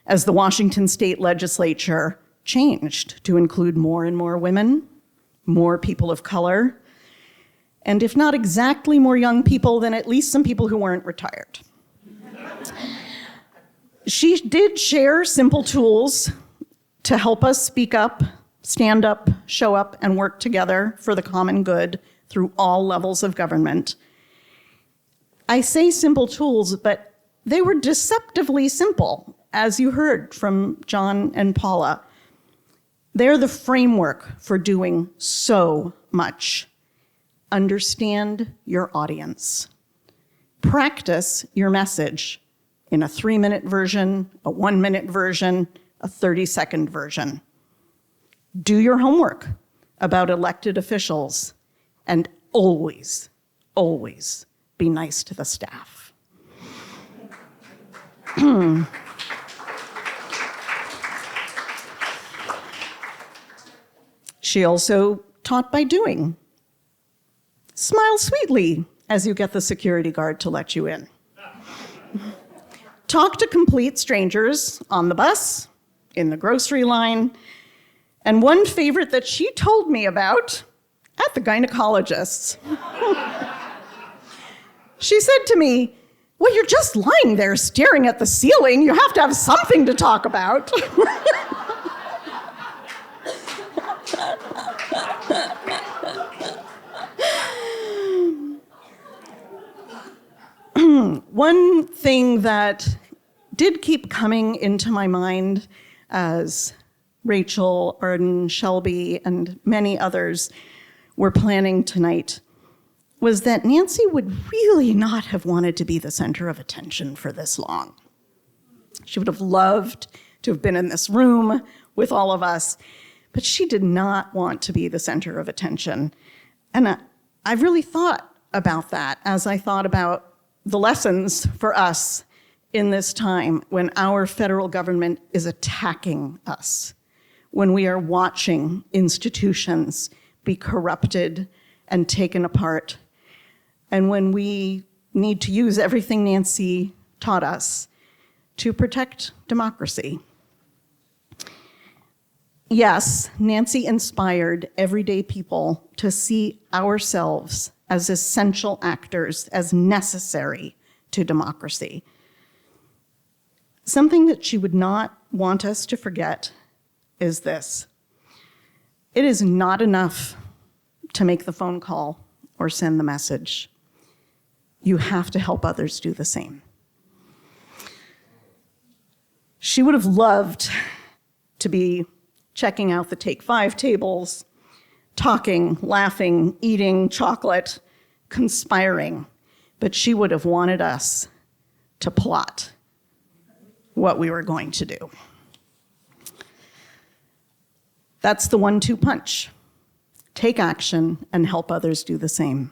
as the Washington State Legislature changed to include more and more women, more people of color, and if not exactly more young people, then at least some people who weren't retired. She did share simple tools to help us speak up, stand up, show up, and work together for the common good through all levels of government. I say simple tools, but they were deceptively simple, as you heard from John and Paola. They're the framework for doing so much. Understand your audience. Practice your message in a 3-minute version, a 1-minute version, a 30-second version. Do your homework about elected officials, and always, always be nice to the staff. She also taught by doing. Smile sweetly as you get the security guard to let you in. Talk to complete strangers on the bus, in the grocery line, and one favorite that she told me about, at the gynecologist's. She said to me, "Well, you're just lying there staring at the ceiling. You have to have something to talk about." one thing that did keep coming into my mind as Rachel, Arden, Shelby, and many others were planning tonight was that Nancy would really not have wanted to be the center of attention for this long. She would have loved to have been in this room with all of us, but she did not want to be the center of attention. And I really thought about that as I thought about the lessons for us in this time when our federal government is attacking us, when we are watching institutions be corrupted and taken apart, and when we need to use everything Nancy taught us to protect democracy. Yes, Nancy inspired everyday people to see ourselves as essential actors, as necessary to democracy. Something that she would not want us to forget is this. It is not enough to make the phone call or send the message. You have to help others do the same. She would have loved to be checking out the Take 5 tables, talking, laughing, eating chocolate, conspiring, but she would have wanted us to plot what we were going to do. That's the 1-2 punch. Take action and help others do the same.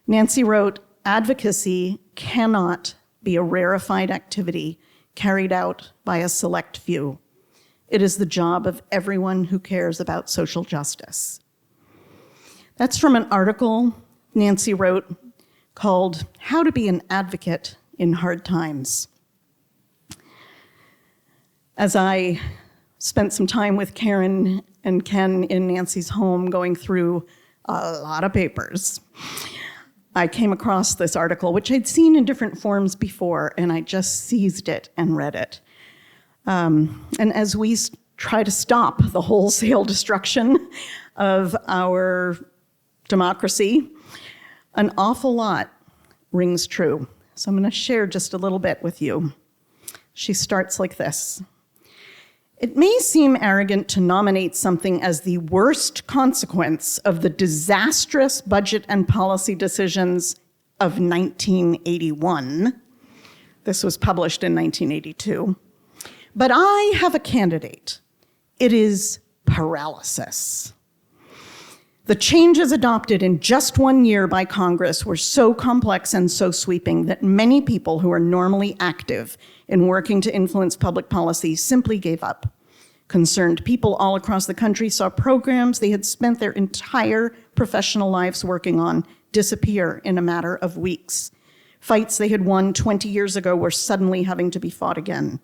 Nancy wrote, "Advocacy cannot be a rarefied activity carried out by a select few. It is the job of everyone who cares about social justice." That's from an article Nancy wrote called "How to Be an Advocate in Hard Times." As I spent some time with Karen and Ken in Nancy's home going through a lot of papers, I came across this article, which I'd seen in different forms before, and I just seized it and read it. And as we try to stop the wholesale destruction of our democracy, an awful lot rings true. So I'm going to share just a little bit with you. She starts like this. "It may seem arrogant to nominate something as the worst consequence of the disastrous budget and policy decisions of 1981. This was published in 1982. But I have a candidate. It is paralysis. The changes adopted in just 1 year by Congress were so complex and so sweeping that many people who are normally active in working to influence public policy simply gave up. Concerned people all across the country saw programs they had spent their entire professional lives working on disappear in a matter of weeks. Fights they had won 20 years ago were suddenly having to be fought again.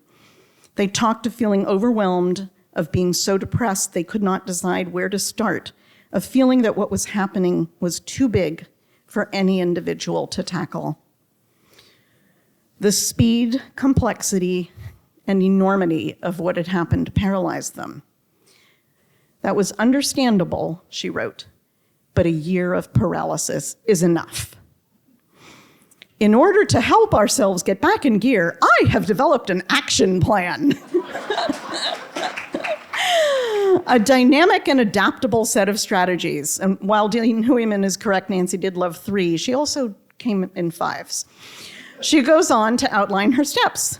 They talked of feeling overwhelmed, of being so depressed they could not decide where to start, of feeling that what was happening was too big for any individual to tackle. The speed, complexity, and enormity of what had happened paralyzed them. That was understandable," she wrote, "but a year of paralysis is enough. In order to help ourselves get back in gear, I have developed an action plan." A dynamic and adaptable set of strategies. And while Dean Hooyman is correct, Nancy did love 3, she also came in 5s. She goes on to outline her steps.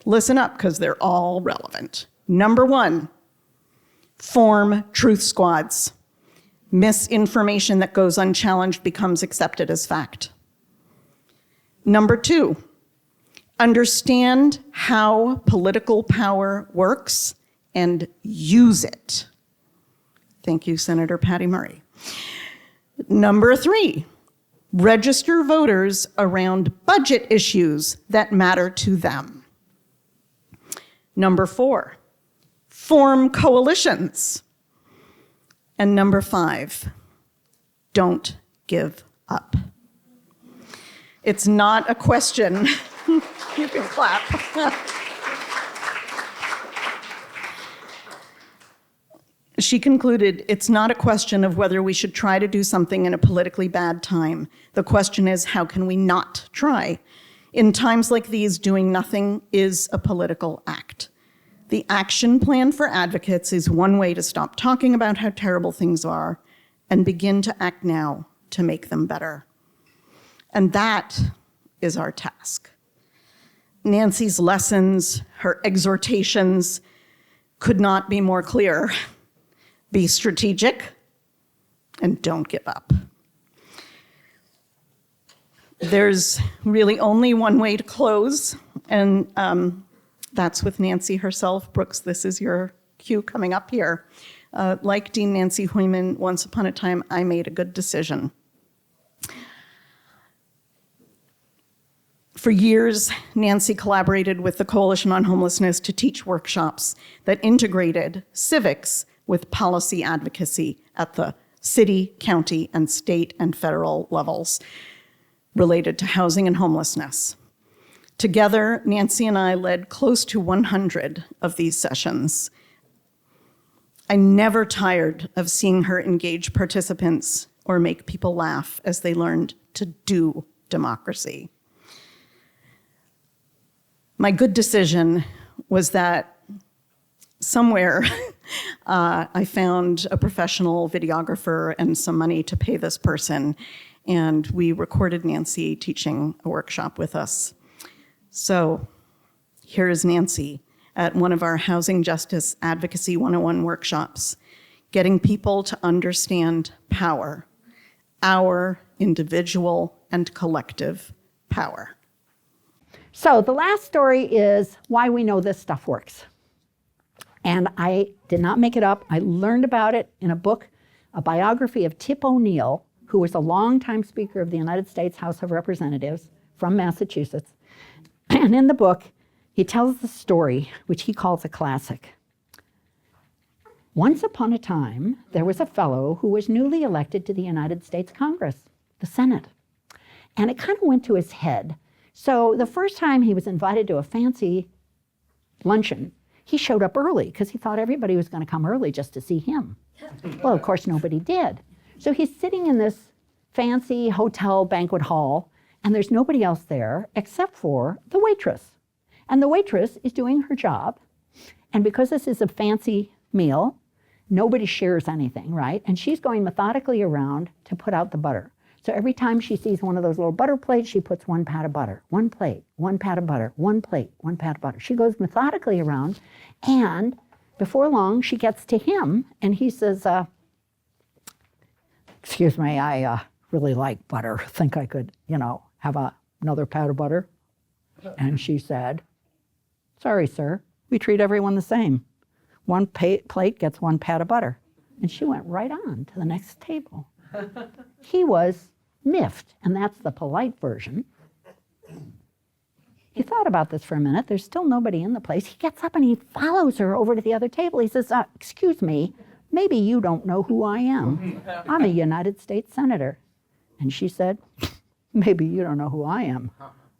Listen up, because they're all relevant. Number 1, form truth squads. Misinformation that goes unchallenged becomes accepted as fact. Number 2, understand how political power works and use it. Thank you, Senator Patty Murray. Number 3, register voters around budget issues that matter to them. Number 4, form coalitions. And number 5, don't give up. It's not a question. You can clap. She concluded, "It's not a question of whether we should try to do something in a politically bad time. The question is, how can we not try? In times like these, doing nothing is a political act. The action plan for advocates is one way to stop talking about how terrible things are and begin to act now to make them better. And that is our task. Nancy's lessons, her exhortations could not be more clear. Be strategic and don't give up. There's really only one way to close, and that's with Nancy herself. Brooks, this is your cue coming up here. Like Dean Nancy Hooyman, once upon a time, I made a good decision. For years, Nancy collaborated with the Coalition on Homelessness to teach workshops that integrated civics with policy advocacy at the city, county, and state and federal levels related to housing and homelessness. Together, Nancy and I led close to 100 of these sessions. I never tired of seeing her engage participants or make people laugh as they learned to do democracy. My good decision was that somewhere I found a professional videographer and some money to pay this person, and we recorded Nancy teaching a workshop with us. So here is Nancy at one of our Housing Justice Advocacy 101 workshops, getting people to understand power, our individual and collective power.
So the last story is why we know this stuff works. And I did not make it up. I learned about it in a book, a biography of Tip O'Neill, who was a longtime Speaker of the United States House of Representatives from Massachusetts. And in the book, he tells the story, which he calls a classic. Once upon a time, there was a fellow who was newly elected to the United States Congress, the Senate. And it kind of went to his head. So the first time he was invited to a fancy luncheon, he showed up early because he thought everybody was going to come early just to see him. Well, of course, nobody did. So he's sitting in this fancy hotel banquet hall, and there's nobody else there except for the waitress. And the waitress is doing her job. And because this is a fancy meal, nobody shares anything, right? And she's going methodically around to put out the butter. So every time she sees one of those little butter plates, she puts one pat of butter, one plate, one pat of butter, one plate, one pat of butter. She goes methodically around, and before long, she gets to him, and he says, excuse me, I really like butter. Think I could, have another pat of butter? And she said, sorry, sir, we treat everyone the same. One plate gets one pat of butter. And she went right on to the next table. He was miffed, and that's the polite version. He thought about this for a minute. There's still nobody in the place. He gets up and he follows her over to the other table. He says, excuse me, maybe you don't know who I am. I'm a United States Senator. And she said, maybe you don't know who I am.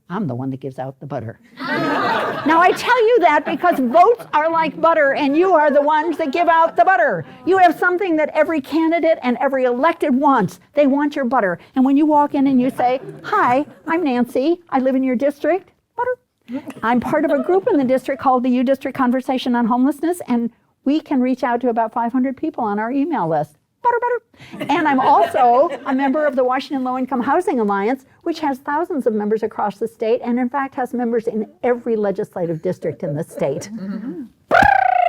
I'm the one that gives out the butter. Now, I tell you that because votes are like butter, and you are the ones that give out the butter. You have something that every candidate and every elected wants. They want your butter. And when you walk in and you say, hi, I'm Nancy. I live in your district. Butter. I'm part of a group in the district called the U District Conversation on Homelessness, and we can reach out to about 500 people on our email list. Butter, butter. And I'm also a member of the Washington Low Income Housing Alliance, which has thousands of members across the state, and in fact has members in every legislative district in the state. Mm-hmm.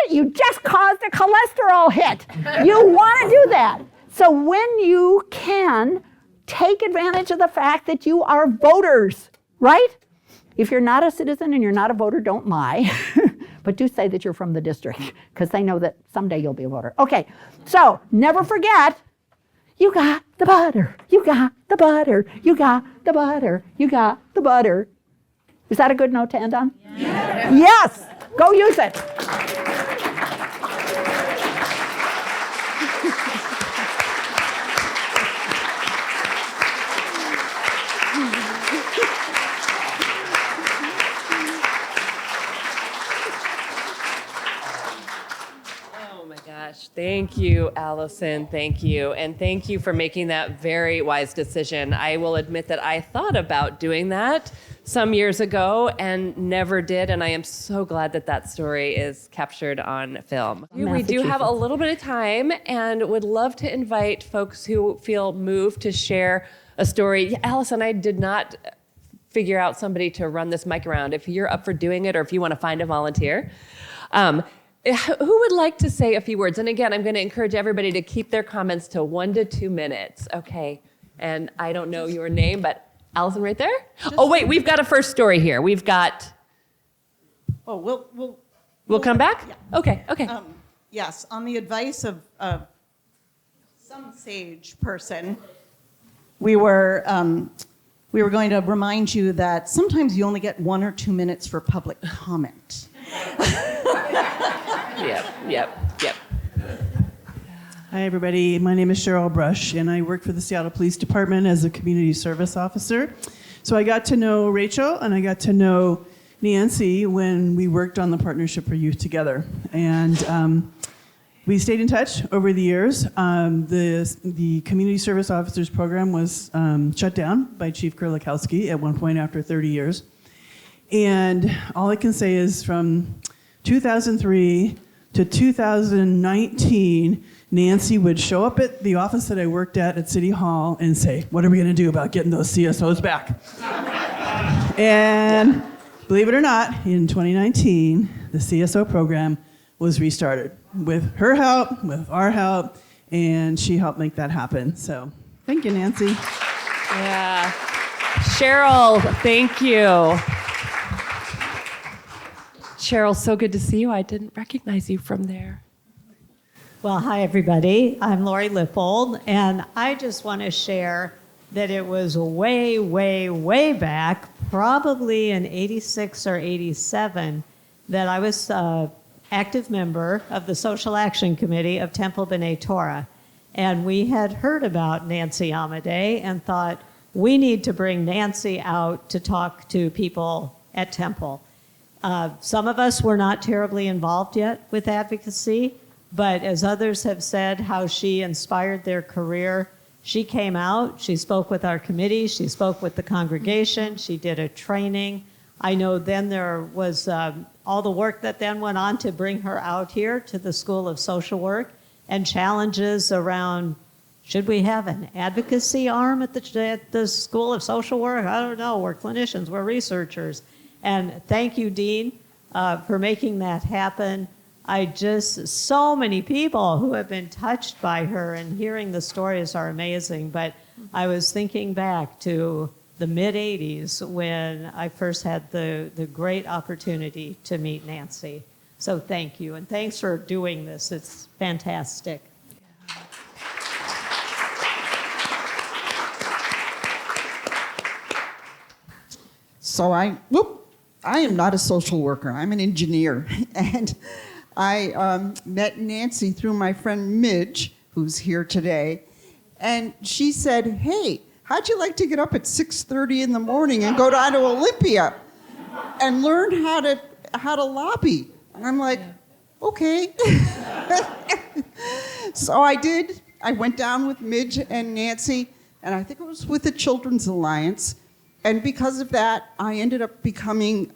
You just caused a cholesterol hit. You want to do that. So when you can, take advantage of the fact that you are voters, right? If you're not a citizen and you're not a voter, don't lie. But do say that you're from the district, because they know that someday you'll be a voter. Okay, so never forget, you got the butter, you got the butter, you got the butter, you got the butter. Is that a good note to end on? Yes. Yes, go use it.
gosh. Thank you, Alison. Thank you. And thank you for making that very wise decision. I will admit that I thought about doing that some years ago and never did. And I am so glad that that story is captured on film. We do have a little bit of time and would love to invite folks who feel moved to share a story. Alison, I did not figure out somebody to run this mic around. If you're up for doing it or if you want to find a volunteer. Who would like to say a few words? And again, I'm going to encourage everybody to keep their comments to 1 to 2 minutes. Okay. And I don't know your name, but Alison right there? Oh, wait, we've got a first story here. We've got...
Oh,
We'll come back?
Yeah.
Okay.
Yes, on the advice of some sage person, we were going to remind you that sometimes you only get 1 or 2 minutes for public comment.
Yep.
Hi, everybody. My name is Cheryl Brush, and I work for the Seattle Police Department as a community service officer. So I got to know Rachel, and I got to know Nancy when we worked on the Partnership for Youth together. And we stayed in touch over the years. The Community Service Officers Program was shut down by Chief Kurlikowski at one point after 30 years. And all I can say is from 2003 to 2019, Nancy would show up at the office that I worked at City Hall and say, what are we going to do about getting those CSOs back? And believe it or not, in 2019, the CSO program was restarted with her help, with our help, and she helped make that happen. So thank you, Nancy.
Yeah. Cheryl, thank you. Cheryl, so good to see you. I didn't recognize you from there.
Well, hi, everybody. I'm Lori Lippold, and I just want to share that it was way, way, way back, probably in 86 or 87, that I was an active member of the Social Action Committee of Temple B'nai Torah. And we had heard about Nancy Amidei and thought, we need to bring Nancy out to talk to people at Temple. Some of us were not terribly involved yet with advocacy, but as others have said, how she inspired their career. She came out, she spoke with our committee, she spoke with the congregation, she did a training. I know then there was all the work that then went on to bring her out here to the School of Social Work and challenges around, should we have an advocacy arm at the School of Social Work? I don't know, we're clinicians, we're researchers. And thank you, Dean, for making that happen. So many people who have been touched by her and hearing the stories are amazing. But I was thinking back to the mid-'80s when I first had the great opportunity to meet Nancy. So thank you, and thanks for doing this. It's fantastic.
So I am not a social worker. I'm an engineer. And I met Nancy through my friend Midge, who's here today. And she said, hey, how'd you like to get up at 6:30 in the morning and go down to Olympia and learn how to lobby? And I'm like, okay. So I did. I went down with Midge and Nancy, and I think it was with the Children's Alliance. And because of that, I ended up becoming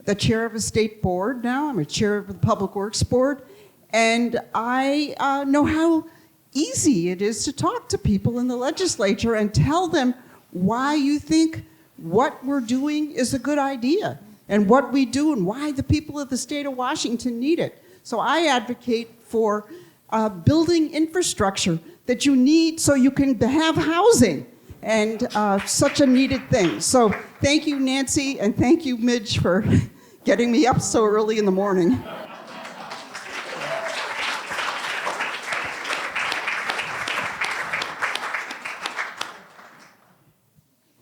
the chair of a state board now. I'm a chair of the Public Works Board. And I know how easy it is to talk to people in the legislature and tell them why you think what we're doing is a good idea and what we do and why the people of the state of Washington need it. So I advocate for building infrastructure that you need so you can have housing. And such a needed thing. So thank you, Nancy, and thank you, Midge, for getting me up so early in the morning.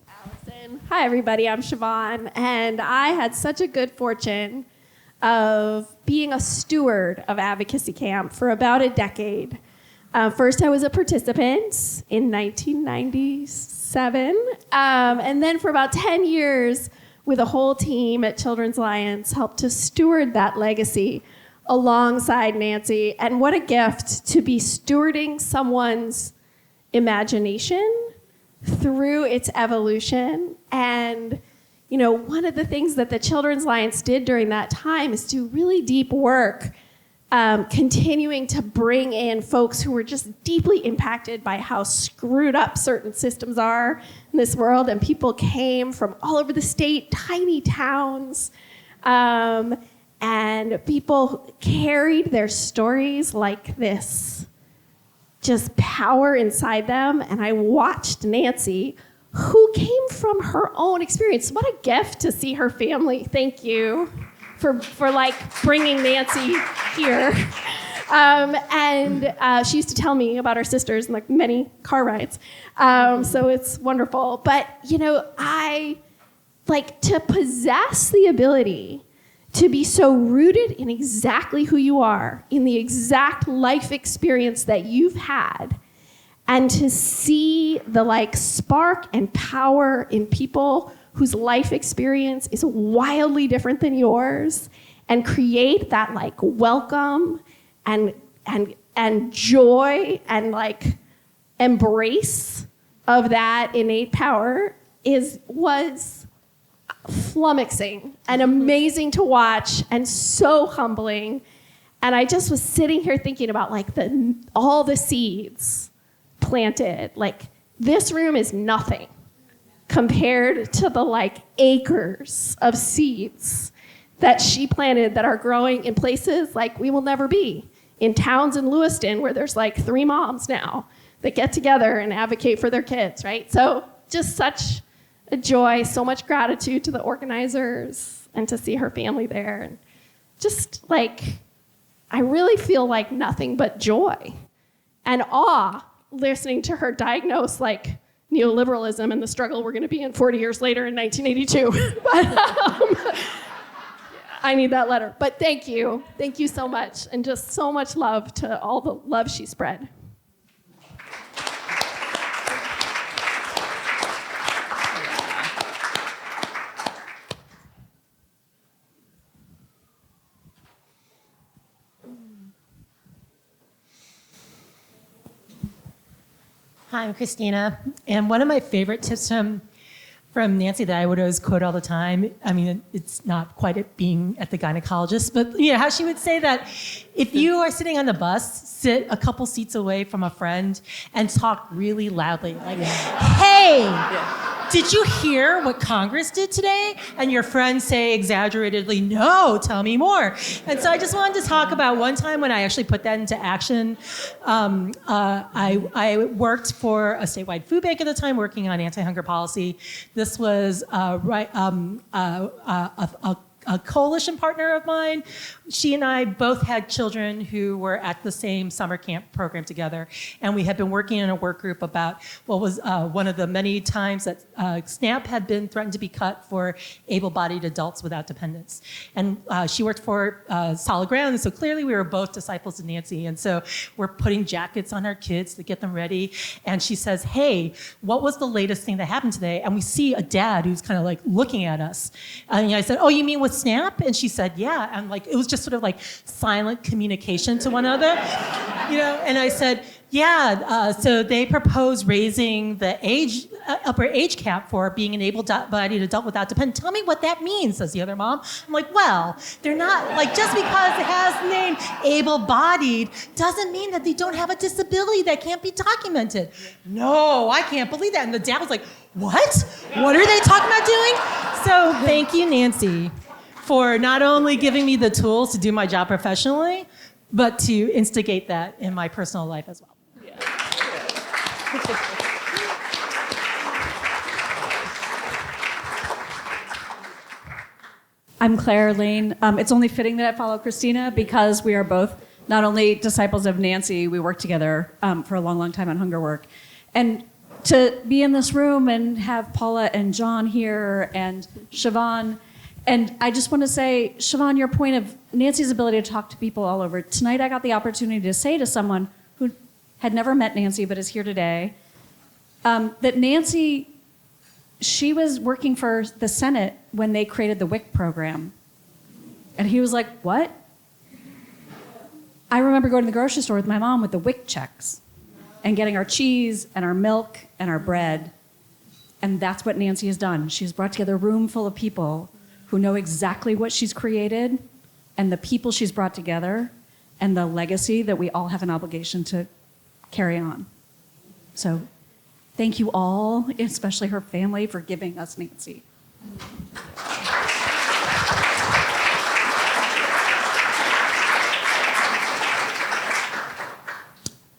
Alison. Hi, everybody. I'm Siobhan, and I had such a good fortune of being a steward of Advocacy Camp for about a decade. First, I was a participant in 1997, and then for about 10 years, with a whole team at Children's Alliance, helped to steward that legacy alongside Nancy. And what a gift to be stewarding someone's imagination through its evolution. And, you know, one of the things that the Children's Alliance did during that time is do really deep work, continuing to bring in folks who were just deeply impacted by how screwed up certain systems are in this world. And people came from all over the state, tiny towns, and people carried their stories like this, just power inside them. And I watched Nancy, who came from her own experience. What a gift to see her family. Thank you for like bringing Nancy here. She used to tell me about her sisters and like many car rides. So it's wonderful. But, you know, I like to possess the ability to be so rooted in exactly who you are, in the exact life experience that you've had, and to see the like spark and power in people whose life experience is wildly different than yours, and create that like welcome and joy and like embrace of that innate power was flummoxing and amazing to watch and so humbling. And I just was sitting here thinking about like all the seeds planted. Like, this room is nothing compared to the like acres of seeds that she planted that are growing in places like we will never be, in towns in Lewiston where there's like 3 moms now that get together and advocate for their kids, right? So just such a joy, so much gratitude to the organizers and to see her family there. And just like, I really feel like nothing but joy and awe listening to her diagnose like neoliberalism and the struggle we're going to be in 40 years later in 1982. But I need that letter. But thank you. Thank you so much. And just so much love to all the love she spread.
Hi, I'm Christina, and one of my favorite tips from Nancy that I would always quote all the time, I mean, it's not quite it being at the gynecologist, but you know, how she would say that if you are sitting on the bus, sit a couple seats away from a friend and talk really loudly, like, hey, did you hear what Congress did today? And your friends say exaggeratedly, no, tell me more. And so I just wanted to talk about one time when I actually put that into action. I worked for a statewide food bank at the time, working on anti-hunger policy. This was a coalition partner of mine. She and I both had children who were at the same summer camp program together, and we had been working in a work group about what was one of the many times that SNAP had been threatened to be cut for able-bodied adults without dependents. And she worked for Solid Ground, and so clearly we were both disciples of Nancy, and so we're putting jackets on our kids to get them ready, and she says, hey, what was the latest thing that happened today? And we see a dad who's kind of like looking at us, and I said, oh, you mean with SNAP? And she said, yeah. And like, it was just sort of like silent communication to one another, you know? And I said, yeah, so they proposed raising the upper age cap for being an able-bodied adult without dependent. Tell me what that means, says the other mom. I'm like, well, they're not, like, just because it has the name able-bodied doesn't mean that they don't have a disability that can't be documented. No, I can't believe that. And the dad was like, what? What are they talking about doing? So thank you, Nancy, for not only giving me the tools to do my job professionally, but to instigate that in my personal life as well. Yeah.
I'm Claire Lane. It's only fitting that I follow Christina because we are both not only disciples of Nancy, we worked together for a long, long time on hunger work. And to be in this room and have Paula and John here and Siobhan, and I just want to say, Siobhan, your point of Nancy's ability to talk to people all over. Tonight I got the opportunity to say to someone who had never met Nancy but is here today, that Nancy, she was working for the Senate when they created the WIC program. And he was like, what? I remember going to the grocery store with my mom with the WIC checks and getting our cheese and our milk and our bread. And that's what Nancy has done. She's brought together a room full of people who know exactly what she's created and the people she's brought together and the legacy that we all have an obligation to carry on. So thank you all, especially her family, for giving us Nancy.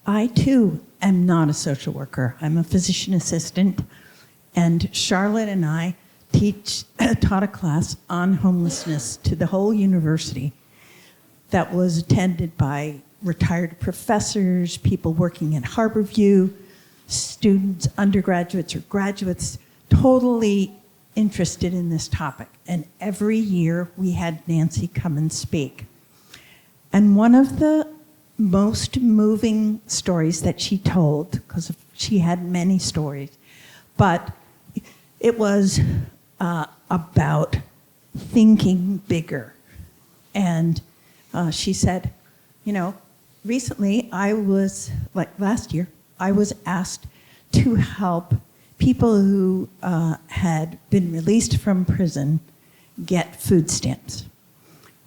I, too, am not a social worker. I'm a physician assistant, and Charlotte and I taught a class on homelessness to the whole university that was attended by retired professors, people working at Harborview, students, undergraduates or graduates, totally interested in this topic. And every year we had Nancy come and speak. And one of the most moving stories that she told, because she had many stories, but it was about thinking bigger. And she said, you know, recently last year, I was asked to help people who had been released from prison get food stamps.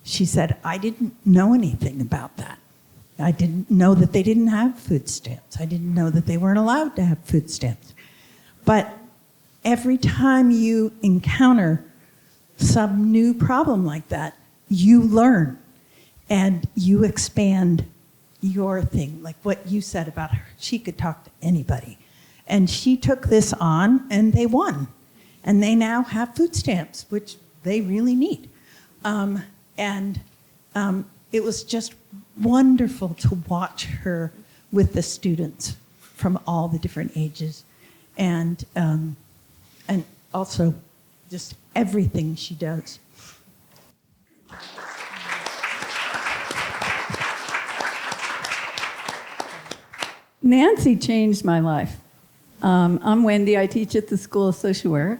She said, I didn't know anything about that. I didn't know that they didn't have food stamps. I didn't know that they weren't allowed to have food stamps. But every time you encounter some new problem like that, you learn and you expand your thing, like what you said about her. She could talk to anybody. And she took this on and they won. And they now have food stamps, which they really need. It was just wonderful to watch her with the students from all the different ages. And also just everything she does.
Nancy changed my life. I'm Wendy. I teach at the School of Social Work.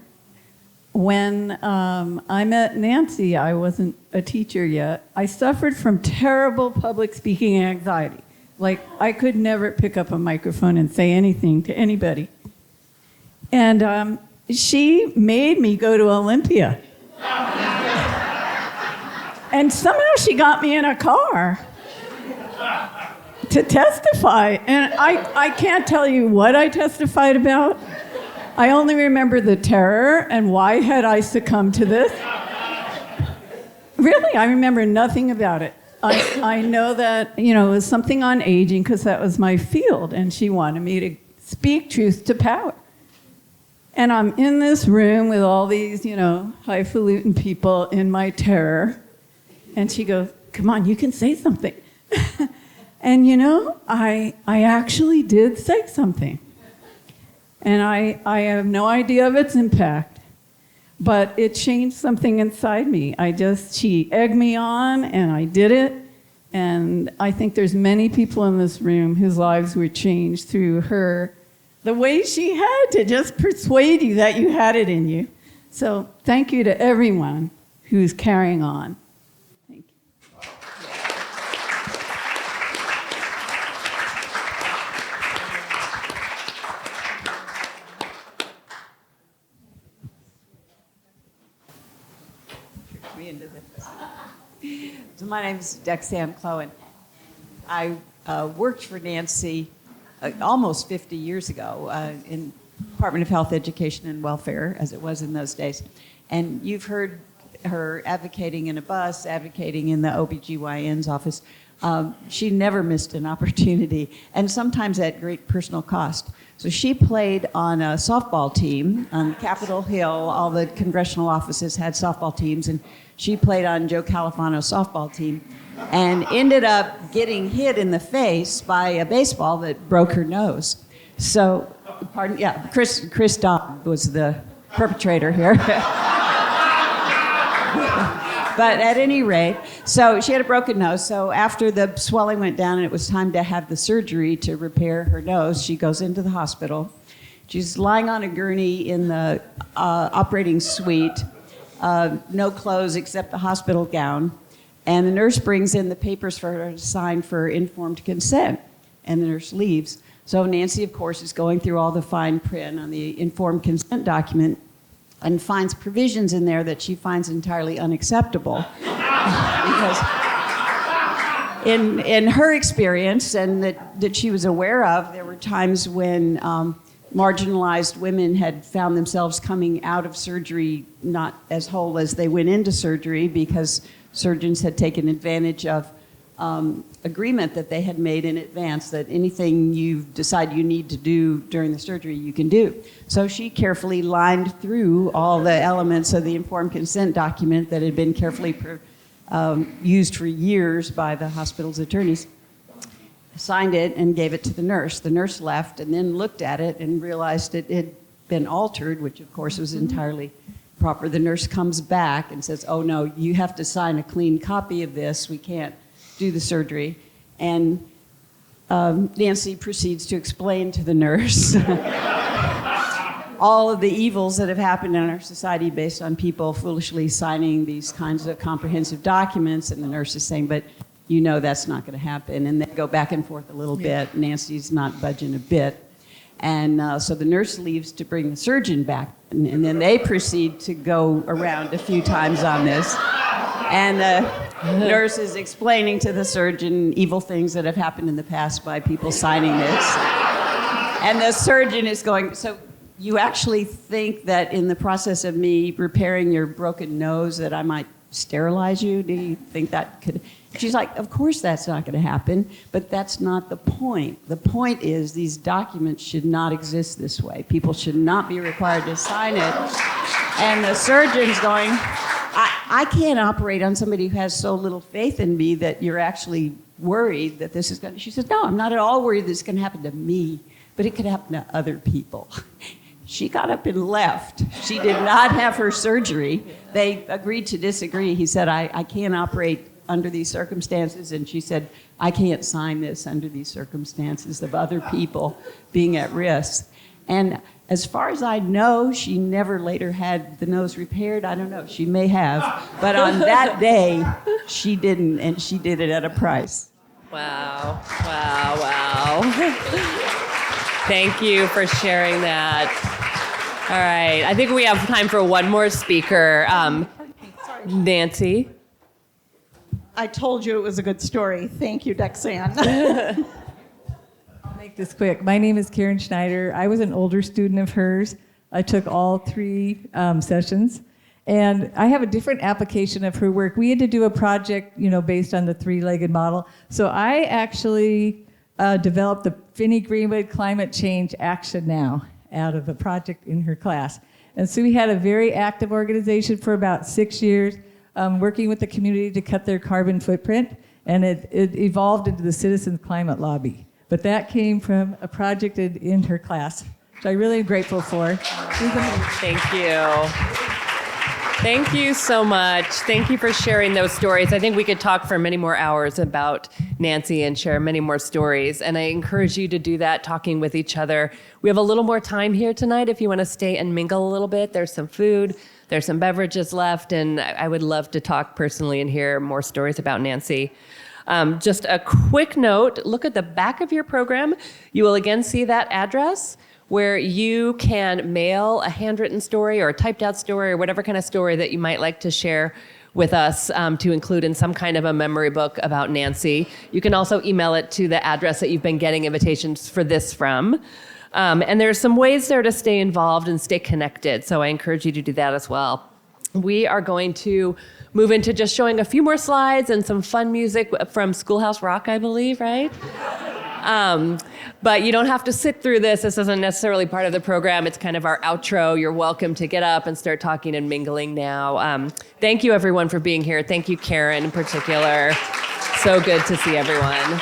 When I met Nancy, I wasn't a teacher yet. I suffered from terrible public speaking anxiety. Like, I could never pick up a microphone and say anything to anybody. And she made me go to Olympia. And somehow she got me in a car to testify. And I can't tell you what I testified about. I only remember the terror and why had I succumbed to this. Really, I remember nothing about it. I know that, it was something on aging because that was my field, and she wanted me to speak truth to power. And I'm in this room with all these, highfalutin people in my terror, and she goes, come on, you can say something. And I actually did say something. And I have no idea of its impact, but it changed something inside me. She egged me on, and I did it. And I think there's many people in this room whose lives were changed through her, the way she had to just persuade you that you had it in you. So thank you to everyone who's carrying on. Thank you.
So my name is Dexanne Clowen. I worked for Nancy almost 50 years ago in Department of Health, Education, and Welfare, as it was in those days. And you've heard her advocating in a bus, advocating in the OBGYN's office. She never missed an opportunity, and sometimes at great personal cost. So she played on a softball team on Capitol Hill. All the congressional offices had softball teams, and she played on Joe Califano's softball team and ended up getting hit in the face by a baseball that broke her nose. So, Chris Dodd was the perpetrator here. But at any rate, so she had a broken nose. So after the swelling went down and it was time to have the surgery to repair her nose, she goes into the hospital. She's lying on a gurney in the operating suite, no clothes except the hospital gown.
And the nurse brings in the papers for her to sign for informed consent, and the nurse leaves. So Nancy, of course, is going through all the fine print on the informed consent document and finds provisions in there that she finds entirely unacceptable. Because in her experience, and that she was aware of, there were times when marginalized women had found themselves coming out of surgery not as whole as they went into surgery because surgeons had taken advantage of agreement that they had made in advance that anything you decide you need to do during the surgery, you can do. So she carefully lined through all the elements of the informed consent document that had been carefully used for years by the hospital's attorneys, signed it and gave it to the nurse. The nurse left and then looked at it and realized it had been altered, which of course was entirely proper. The nurse comes back and says, oh no, you have to sign a clean copy of this. We can't do the surgery. And Nancy proceeds to explain to the nurse all of the evils that have happened in our society based on people foolishly signing these kinds of comprehensive documents. And the nurse is saying, but you know that's not going to happen. And they go back and forth a little bit. Nancy's not budging a bit. And so the nurse leaves to bring the surgeon back. And then they proceed to go around a few times on this. And the nurse is explaining to the surgeon evil things that have happened in the past by people signing this. And the surgeon is going, so you actually think that in the process of me repairing your broken nose that I might sterilize you? Do you think that could... She's like, of course that's not going to happen, but that's not the point. The point is these documents should not exist this way. People should not be required to sign it. And the surgeon's going, I can't operate on somebody who has so little faith in me that you're actually worried that this is going to... She says, no, I'm not at all worried this is going to happen to me, but it could happen to other people. She got up and left. She did not have her surgery. They agreed to disagree. He said, I can't operate under these circumstances, and she said, I can't sign this under these circumstances of other people being at risk. And as far as I know, she never later had the nose repaired. I don't know, she may have. But on that day, she didn't, and she did it at a price.
Wow, wow, wow. Thank you for sharing that. All right, I think we have time for one more speaker. Nancy.
I told you it was a good story. Thank you, Dexanne.
I'll make this quick. My name is Karen Schneider. I was an older student of hers. I took all 3 sessions. And I have a different application of her work. We had to do a project, based on the 3-legged model. So I actually developed the Finney Greenwood Climate Change Action Now out of a project in her class. And so we had a very active organization for about 6 years. Working with the community to cut their carbon footprint, and it evolved into the Citizens Climate Lobby. But that came from a project in her class, which I'm really grateful for.
Thank you. Thank you so much. Thank you for sharing those stories. I think we could talk for many more hours about Nancy and share many more stories, and I encourage you to do that, talking with each other. We have a little more time here tonight if you want to stay and mingle a little bit. There's some food. There's some beverages left, and I would love to talk personally and hear more stories about Nancy. Just a quick note, look at the back of your program. You will again see that address where you can mail a handwritten story or a typed out story or whatever kind of story that you might like to share with us to include in some kind of a memory book about Nancy. You can also email it to the address that you've been getting invitations for this from. And there's some ways there to stay involved and stay connected, so I encourage you to do that as well. We are going to move into just showing a few more slides and some fun music from Schoolhouse Rock, I believe, right? But you don't have to sit through this. This isn't necessarily part of the program. It's kind of our outro. You're welcome to get up and start talking and mingling now. Thank you, everyone, for being here. Thank you, Karen, in particular. So good to see everyone.